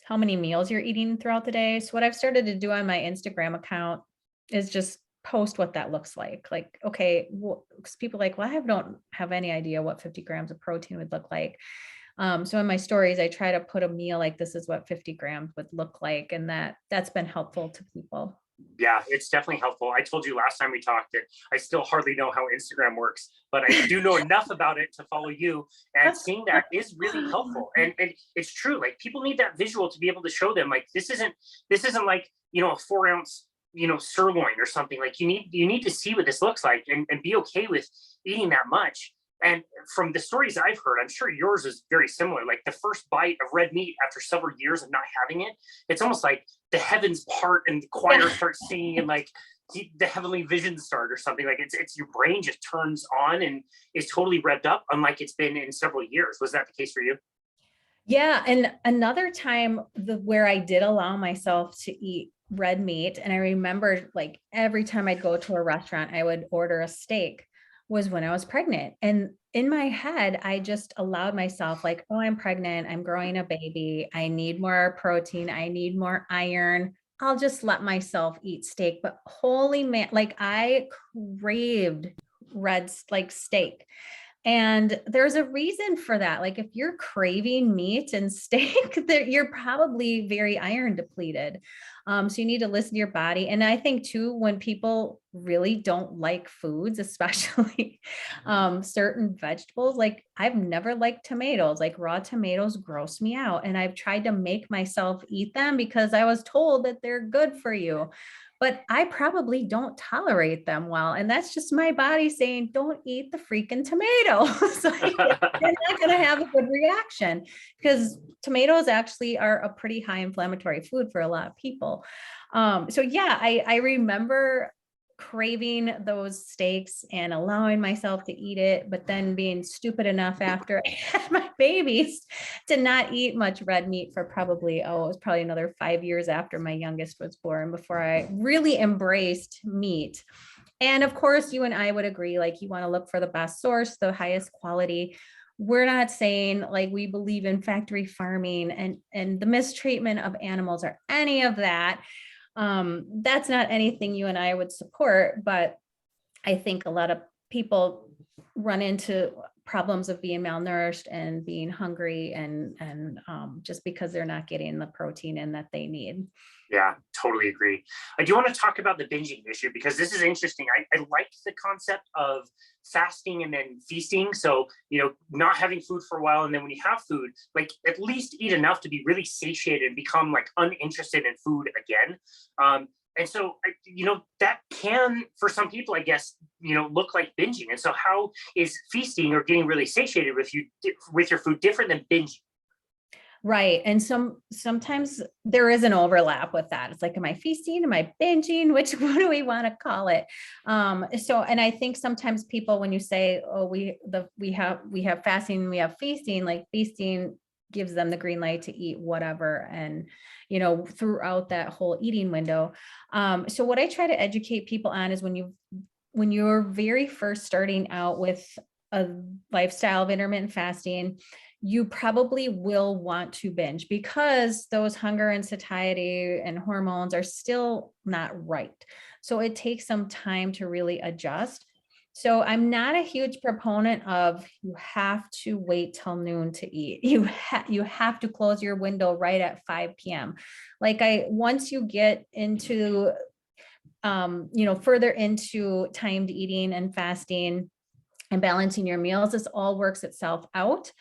how many meals you're eating throughout the day. So what I've started to do on my Instagram account is just post what that looks like. Like, okay, well, 'cause people are like, well, don't have any idea what 50 grams of protein would look like. So in my stories, I try to put a meal like, this is what 50 grams would look like. And that's been helpful to people. Yeah, it's definitely helpful. I told you last time we talked that I still hardly know how Instagram works, but I do know enough about it to follow you. And seeing that is really helpful. And it's true. Like people need that visual to be able to show them, like, this isn't like, a 4 ounce, sirloin or something. Like you need to see what this looks like and be okay with eating that much. And from the stories I've heard, I'm sure yours is very similar. Like the first bite of red meat after several years of not having it, it's almost like the heavens part and the choir starts singing, and like the heavenly visions start or something. Like it's your brain just turns on and is totally revved up, unlike it's been in several years. Was that the case for you? Yeah. And another time where I did allow myself to eat red meat, and I remember, like, every time I'd go to a restaurant, I would order a steak, was when I was pregnant. And in my head, I just allowed myself, like, oh, I'm pregnant, I'm growing a baby, I need more protein, I need more iron. I'll just let myself eat steak. But holy man, like I craved like steak. And there's a reason for that. Like if you're craving meat and steak, that you're probably very iron depleted. So you need to listen to your body. And I think too, when people really don't like foods, especially certain vegetables, like I've never liked tomatoes, like raw tomatoes gross me out. And I've tried to make myself eat them because I was told that they're good for you, but I probably don't tolerate them well. And that's just my body saying, don't eat the freaking tomato. So you're not going to have a good reaction, because tomatoes actually are a pretty high inflammatory food for a lot of people. So yeah, I remember craving those steaks and allowing myself to eat it, but then being stupid enough after I had my babies to not eat much red meat for probably, it was probably another 5 years after my youngest was born before I really embraced meat. And of course, you and I would agree, like you want to look for the best source, the highest quality. We're not saying like we believe in factory farming and the mistreatment of animals or any of that. That's not anything you and I would support, but I think a lot of people run into problems of being malnourished and being hungry and just because they're not getting the protein in that they need. Yeah, totally agree. I do want to talk about the binging issue because this is interesting. I like the concept of fasting and then feasting. So, not having food for a while. And then when you have food, like at least eat enough to be really satiated and become like uninterested in food again. And so, that can, for some people, I guess, look like binging. And so how is feasting or getting really satiated with your food different than binging? Right. And sometimes there is an overlap with that. It's like, am I feasting? Am I binging? What do we want to call it? And I think sometimes people, when you say, oh, we have fasting, we have feasting, like feasting gives them the green light to eat whatever. And, throughout that whole eating window. So what I try to educate people on is when you're very first starting out with a lifestyle of intermittent fasting, you probably will want to binge because those hunger and satiety and hormones are still not right. So it takes some time to really adjust. So I'm not a huge proponent of you have to wait till noon to eat. You have to close your window right at 5 p.m. Once you get into further into timed eating and fasting and balancing your meals, this all works itself out.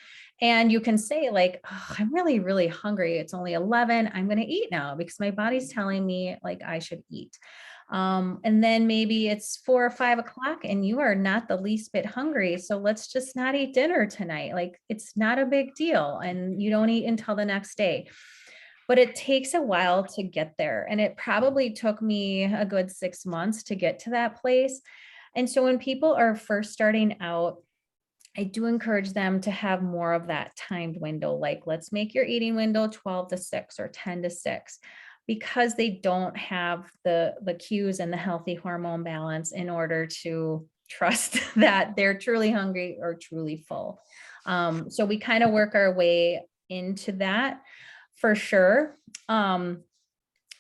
And you can say like, oh, I'm really, really hungry. It's only 11. I'm going to eat now because my body's telling me like I should eat. And then maybe it's 4 or 5 o'clock and you are not the least bit hungry. So let's just not eat dinner tonight. Like it's not a big deal. And you don't eat until the next day. But it takes a while to get there. And it probably took me a good 6 months to get to that place. And so when people are first starting out, I do encourage them to have more of that timed window. Like, let's make your eating window 12 to 6 or 10 to 6, because they don't have the cues and the healthy hormone balance in order to trust that they're truly hungry or truly full. So we kind of work our way into that for sure. What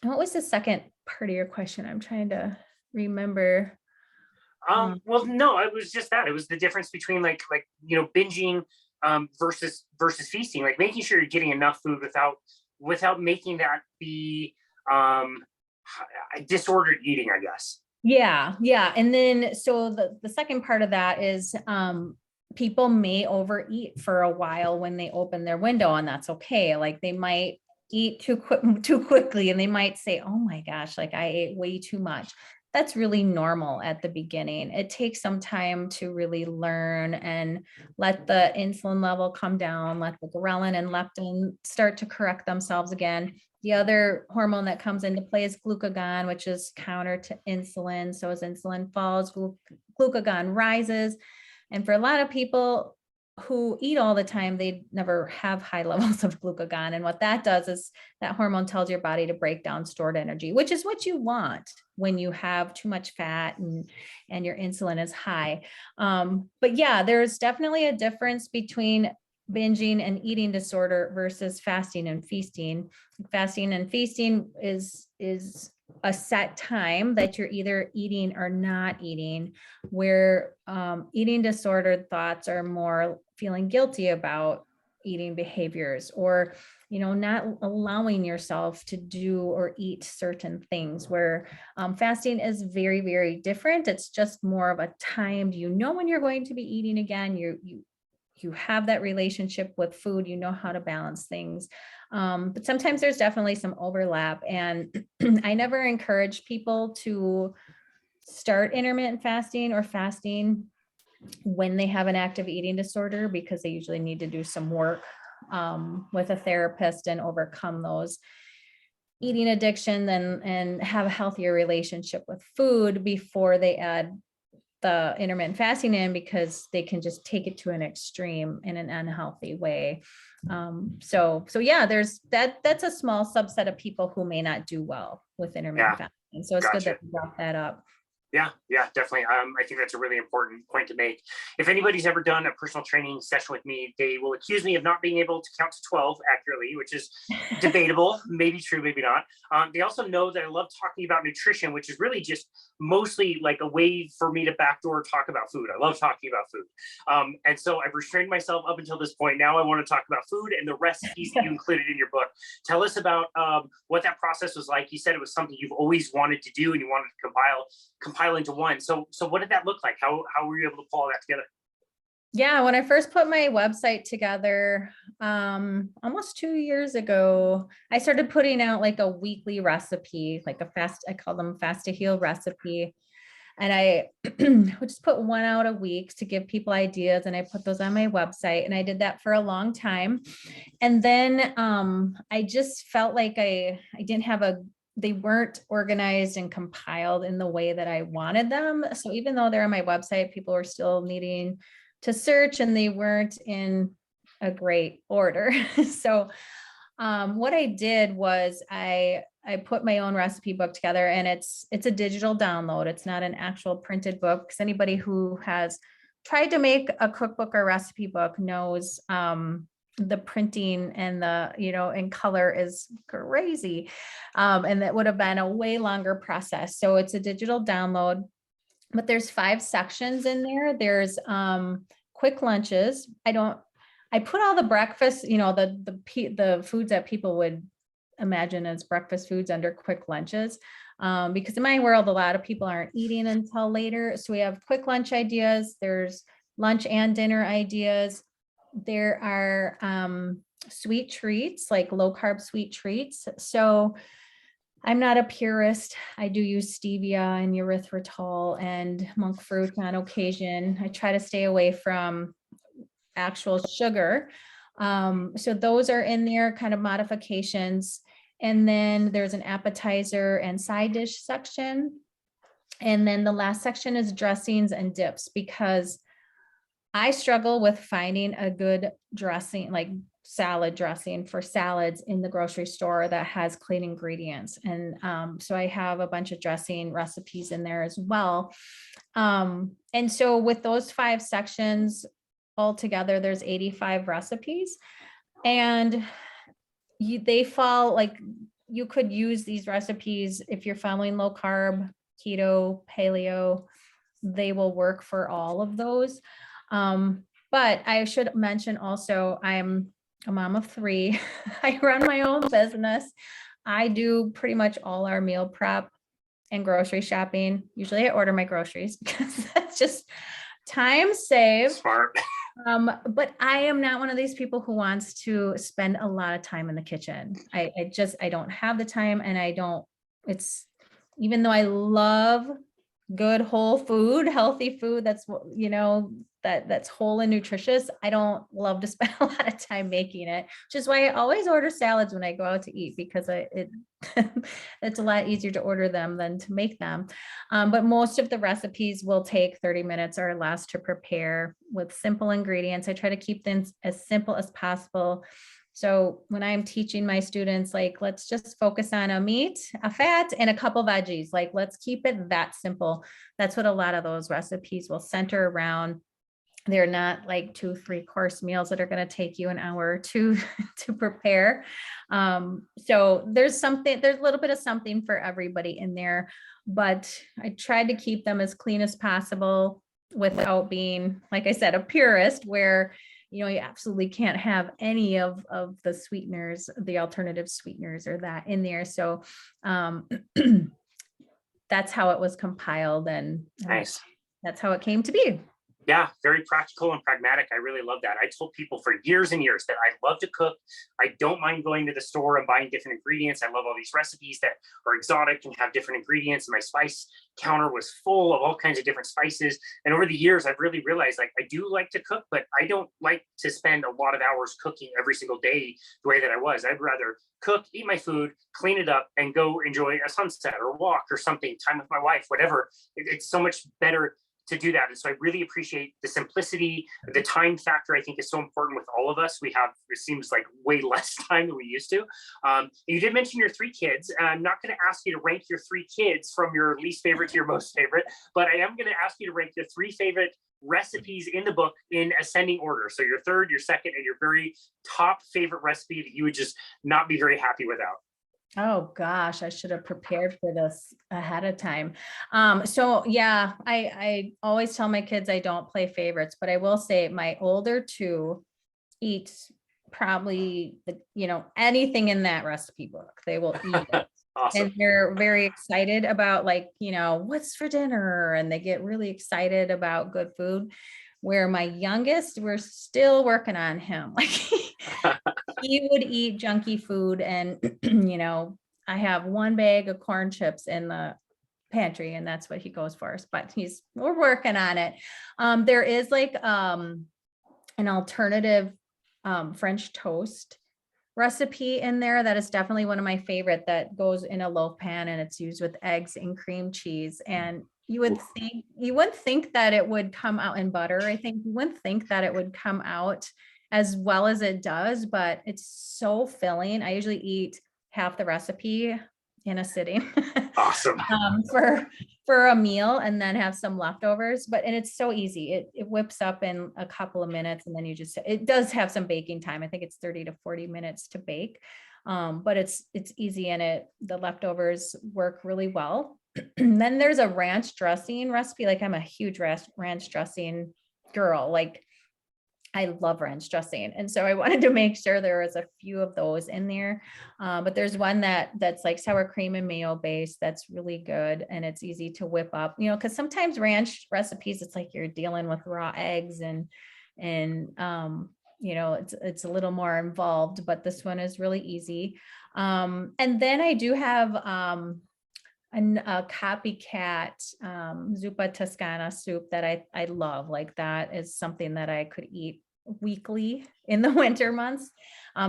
was the second part of your question? I'm trying to remember. Well, no, it was just that. It was the difference between binging versus feasting, like making sure you're getting enough food without making that be disordered eating, I guess. Yeah. And then, so the second part of that is, people may overeat for a while when they open their window, and that's okay. Like they might eat too quickly and they might say, oh my gosh, like I ate way too much. That's really normal at the beginning. It takes some time to really learn and let the insulin level come down, let the ghrelin and leptin start to correct themselves again. The other hormone that comes into play is glucagon, which is counter to insulin. So as insulin falls, glucagon rises. And for a lot of people who eat all the time, they never have high levels of glucagon. And what that does is that hormone tells your body to break down stored energy, which is what you want when you have too much fat and your insulin is high. But yeah, there's definitely a difference between binging and eating disorder versus fasting and feasting. Fasting and feasting is a set time that you're either eating or not eating, where eating disordered thoughts are more feeling guilty about eating behaviors, or not allowing yourself to do or eat certain things, where fasting is very, very different. It's just more of a timed, when you're going to be eating again. You have that relationship with food, how to balance things. But sometimes there's definitely some overlap, and I never encourage people to start intermittent fasting or fasting when they have an active eating disorder, because they usually need to do some work with a therapist and overcome those eating addiction and have a healthier relationship with food before they add the intermittent fasting in, because they can just take it to an extreme in an unhealthy way. So yeah, that's a small subset of people who may not do well with intermittent fasting. So it's good that you brought that up. Yeah, definitely. I think that's a really important point to make. If anybody's ever done a personal training session with me, they will accuse me of not being able to count to 12 accurately, which is debatable, maybe true, maybe not. They also know that I love talking about nutrition, which is really just mostly like a way for me to backdoor talk about food. I love talking about food. And so I've restrained myself up until this point. Now I want to talk about food and the recipes that you included in your book. Tell us about what that process was like. You said it was something you've always wanted to do and you wanted to compile into one. So what did that look like? How were you able to pull all that together? Yeah, when I first put my website together, almost 2 years ago, I started putting out like a weekly recipe, like I call them fast to heal recipe. And I would just put one out a week to give people ideas. And I put those on my website, and I did that for a long time. And then I just felt like I didn't have they weren't organized and compiled in the way that I wanted them. So even though they're on my website, people were still needing to search, and they weren't in a great order. So what I did was I put my own recipe book together, and it's a digital download. It's not an actual printed book, because anybody who has tried to make a cookbook or recipe book knows the printing and the, in color is crazy. And that would have been a way longer process. So it's a digital download, but there's 5 sections in there. There's quick lunches. I put all the breakfast, the foods that people would imagine as breakfast foods under quick lunches. Because in my world, a lot of people aren't eating until later. So we have quick lunch ideas. There's lunch and dinner ideas. There are sweet treats, like low carb sweet treats. So I'm not a purist. I do use stevia and erythritol and monk fruit on occasion. I try to stay away from actual sugar. So those are in there, kind of modifications. And then there's an appetizer and side dish section. And then the last section is dressings and dips, because I struggle with finding a good dressing, like salad dressing for salads in the grocery store that has clean ingredients. And so I have a bunch of dressing recipes in there as well. And so with those 5 sections altogether, there's 85 recipes, and they fall like, you could use these recipes if you're following low carb, keto, paleo. They will work for all of those. But I should mention also, I'm a mom of 3. I run my own business. I do pretty much all our meal prep and grocery shopping. Usually I order my groceries because that's just time saved. Smart. But I am not one of these people who wants to spend a lot of time in the kitchen. I don't have the time, and even though I love good whole food, healthy food, that's that's whole and nutritious, I don't love to spend a lot of time making it, which is why I always order salads when I go out to eat, because it's a lot easier to order them than to make them. But most of the recipes will take 30 minutes or less to prepare with simple ingredients. I try to keep things as simple as possible. So when I'm teaching my students, like, let's just focus on a meat, a fat, and a couple veggies, like, let's keep it that simple. That's what a lot of those recipes will center around. They're not like 2-3 course meals that are going to take you an hour or 2 to prepare. So there's a little bit of something for everybody in there, but I tried to keep them as clean as possible without being, like I said, a purist, where you absolutely can't have any of the sweeteners, the alternative sweeteners, or that in there. So that's how it was compiled, and Nice. That's how it came to be. Yeah, very practical and pragmatic. I really love that. I told people for years and years that I love to cook. I don't mind going to the store and buying different ingredients. I love all these recipes that are exotic and have different ingredients. And my spice counter was full of all kinds of different spices. And over the years, I've really realized, like, I do like to cook, but I don't like to spend a lot of hours cooking every single day the way that I was. I'd rather cook, eat my food, clean it up, and go enjoy a sunset or walk or something, time with my wife, whatever. It's so much better to do that. And so I really appreciate the simplicity. The time factor, I think, is so important with all of us. We have, it seems like, way less time than we used to. You did mention your 3 kids. I'm not going to ask you to rank your 3 kids from your least favorite to your most favorite, but I am going to ask you to rank your 3 favorite recipes in the book in ascending order. So your third, your second, and your very top favorite recipe that you would just not be very happy without. Oh gosh, I should have prepared for this ahead of time. So yeah, I always tell my kids I don't play favorites, but I will say my older 2 eat probably anything in that recipe book. They will eat it. Awesome. And they're very excited about, like, what's for dinner, and they get really excited about good food. where my youngest, we're still working on him. Like he would eat junky food and, I have one bag of corn chips in the pantry and that's what he goes for. But we're working on it. There is like an alternative French toast recipe in there that is definitely one of my favorite, that goes in a loaf pan and it's used with eggs and cream cheese. And you wouldn't think that it would come out in butter. I think you wouldn't think that it would come out as well as it does, but it's so filling. I usually eat half the recipe in a sitting. Awesome. For a meal and then have some leftovers, and it's so easy. It whips up in a couple of minutes and then it does have some baking time. I think it's 30 to 40 minutes to bake. But it's easy and the leftovers work really well. Then there's a ranch dressing recipe. Like I'm a huge ranch dressing girl. Like I love ranch dressing. And so I wanted to make sure there was a few of those in there. But there's one that's like sour cream and mayo based. That's really good. And it's easy to whip up, because sometimes ranch recipes, it's like you're dealing with raw eggs and it's a little more involved, but this one is really easy. And then I do have, a copycat zuppa toscana soup that I love. Like that is something that I could eat weekly in the winter months.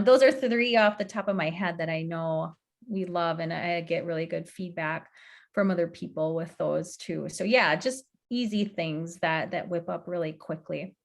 Those are 3 off the top of my head that I know we love, and I get really good feedback from other people with those too. So yeah, just easy things that whip up really quickly.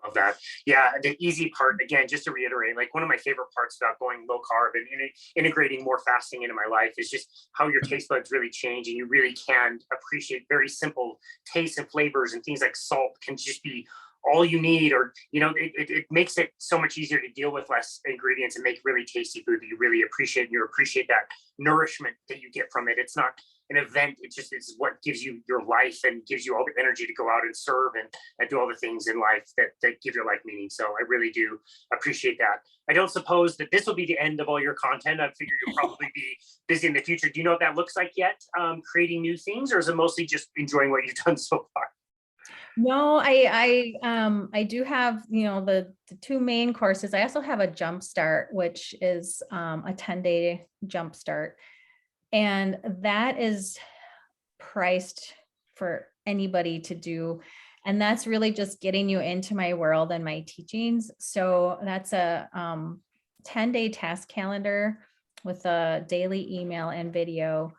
Love that. Yeah, the easy part, again, just to reiterate, like one of my favorite parts about going low carb and integrating more fasting into my life is just how your taste buds really change, and you really can appreciate very simple tastes and flavors, and things like salt can just be all you need, or it makes it so much easier to deal with less ingredients and make really tasty food that you really appreciate, and you appreciate that nourishment that you get from it. It's not an event, it's what gives you your life and gives you all the energy to go out and serve and do all the things in life that give your life meaning. So I really do appreciate that. I don't suppose that this will be the end of all your content. I figure you'll probably be busy in the future. Do you know what that looks like yet? Creating new things, or is it mostly just enjoying what you've done so far? No, I do have, the 2 main courses. I also have a jumpstart, which is a 10-day jumpstart. And that is priced for anybody to do. And that's really just getting you into my world and my teachings. So that's a 10-day task calendar with a daily email and video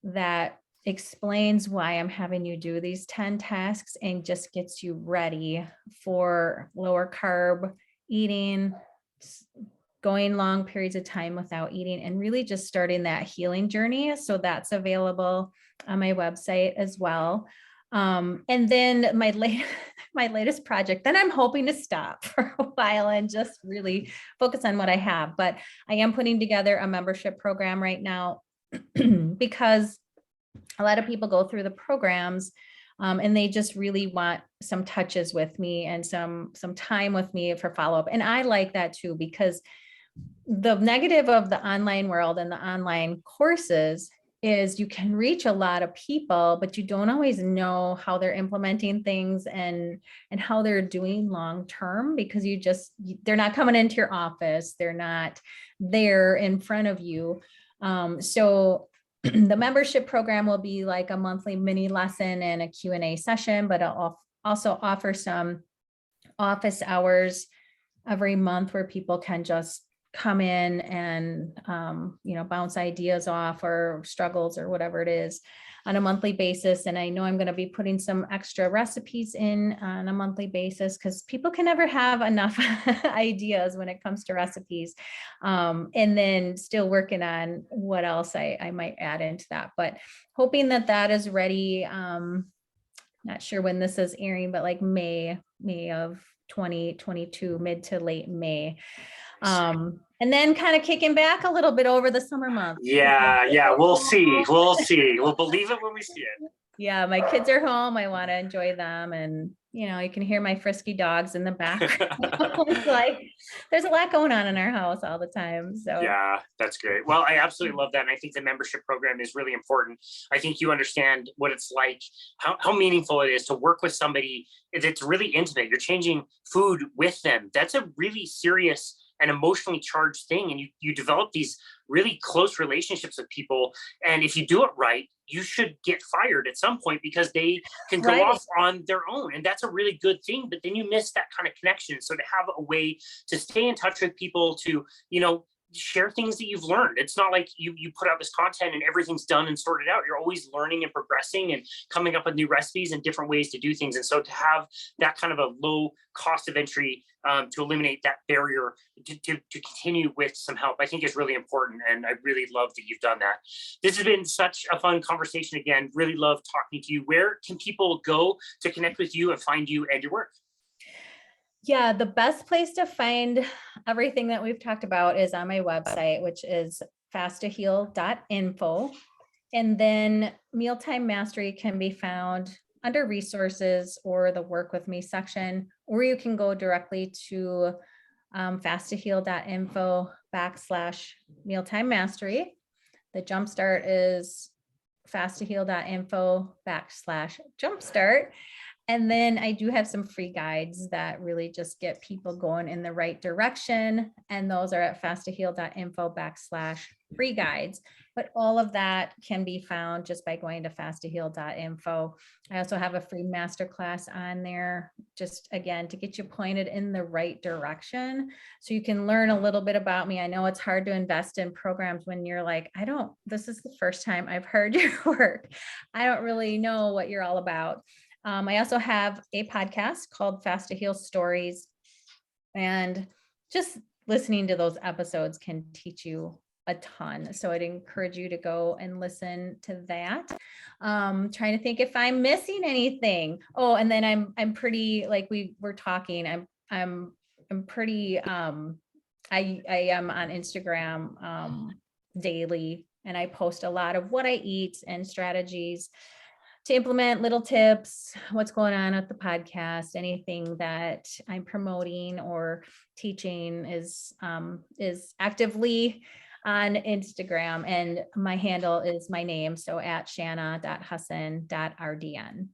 that explains why I'm having you do these 10 tasks and just gets you ready for lower carb eating, going long periods of time without eating, and really just starting that healing journey. So that's available on my website as well. And then my latest project, then I'm hoping to stop for a while and just really focus on what I have. But I am putting together a membership program right now because a lot of people go through the programs and they just really want some touches with me and some time with me for follow-up. And I like that too, because the negative of the online world and the online courses is you can reach a lot of people, but you don't always know how they're implementing things and how they're doing long-term, because they're not coming into your office. They're not there in front of you. So the membership program will be like a monthly mini lesson and a Q&A session, but I'll also offer some office hours every month where people can just come in and, bounce ideas off or struggles or whatever it is on a monthly basis. And I know I'm going to be putting some extra recipes in on a monthly basis because people can never have enough ideas when it comes to recipes. And then still working on what else I might add into that, but hoping that is ready. Not sure when this is airing, but like May of 2022, mid to late May. And then kind of kicking back a little bit over the summer months. Yeah. We'll see. We'll believe it when we see it. Yeah, my kids are home. I want to enjoy them. And, you can hear my frisky dogs in the background. It's like there's a lot going on in our house all the time. So Yeah, that's great. Well, I absolutely love that. And I think the membership program is really important. I think you understand what it's like, how meaningful it is to work with somebody that's really intimate. You're changing food with them. That's a really serious and emotionally charged thing. And you develop these really close relationships with people. And if you do it right, you should get fired at some point because they can go right. off on their own. And that's a really good thing. But then you miss that kind of connection. So to have a way to stay in touch with people, to, share things that you've learned. It's not like you put out this content and everything's done and sorted out. You're always learning and progressing and coming up with new recipes and different ways to do things. And so to have that kind of a low cost of entry to eliminate that barrier to continue with some help, I think is really important. And I really love that you've done that. This has been such a fun conversation again. Really love talking to you. Where can people go to connect with you and find you and your work? Yeah, the best place to find everything that we've talked about is on my website, which is fasttoheal.info. And then Mealtime Mastery can be found under resources or the work with me section, or you can go directly to fasttoheal.info/mealtime mastery. The jumpstart is fasttoheal.info/jumpstart. And then I do have some free guides that really just get people going in the right direction. And those are at fasttoheal.info/free guides. But all of that can be found just by going to fasttoheal.info. I also have a free masterclass on there, just again, to get you pointed in the right direction. So you can learn a little bit about me. I know it's hard to invest in programs when you're like, this is the first time I've heard your work. I don't really know what you're all about. I also have a podcast called Fast to Heal Stories, and just listening to those episodes can teach you a ton. So I'd encourage you to go and listen to that. Trying to think if I'm missing anything. Oh, and then I'm pretty, like we were talking, I'm pretty, I am on Instagram daily, and I post a lot of what I eat and strategies to implement, little tips, what's going on at the podcast, anything that I'm promoting or teaching is actively on Instagram, and my handle is my name. So at shana.hussin.rdn.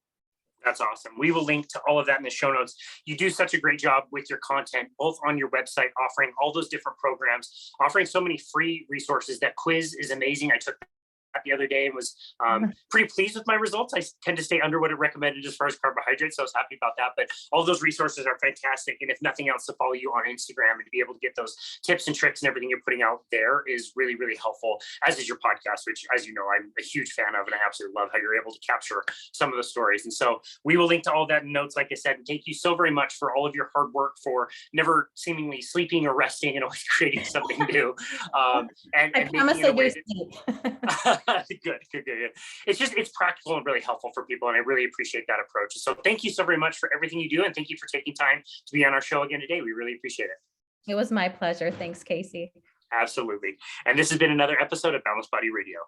That's awesome. We will link to all of that in the show notes. You do such a great job with your content, both on your website, offering all those different programs, offering so many free resources. That quiz is amazing. I took the other day and was pretty pleased with my results. I tend to stay under what it recommended as far as carbohydrates, so I was happy about that. But all those resources are fantastic. And if nothing else, to follow you on Instagram and to be able to get those tips and tricks and everything you're putting out there is really, really helpful, as is your podcast, which, as you know, I'm a huge fan of, and I absolutely love how you're able to capture some of the stories. And so we will link to all that in notes, like I said. And thank you so very much for all of your hard work, for never seemingly sleeping or resting and always creating something new. And promise I do sleep. Good. It's practical and really helpful for people. And I really appreciate that approach. So thank you so very much for everything you do. And thank you for taking time to be on our show again today. We really appreciate it. It was my pleasure. Thanks, Casey. Absolutely. And this has been another episode of Boundless Body Radio.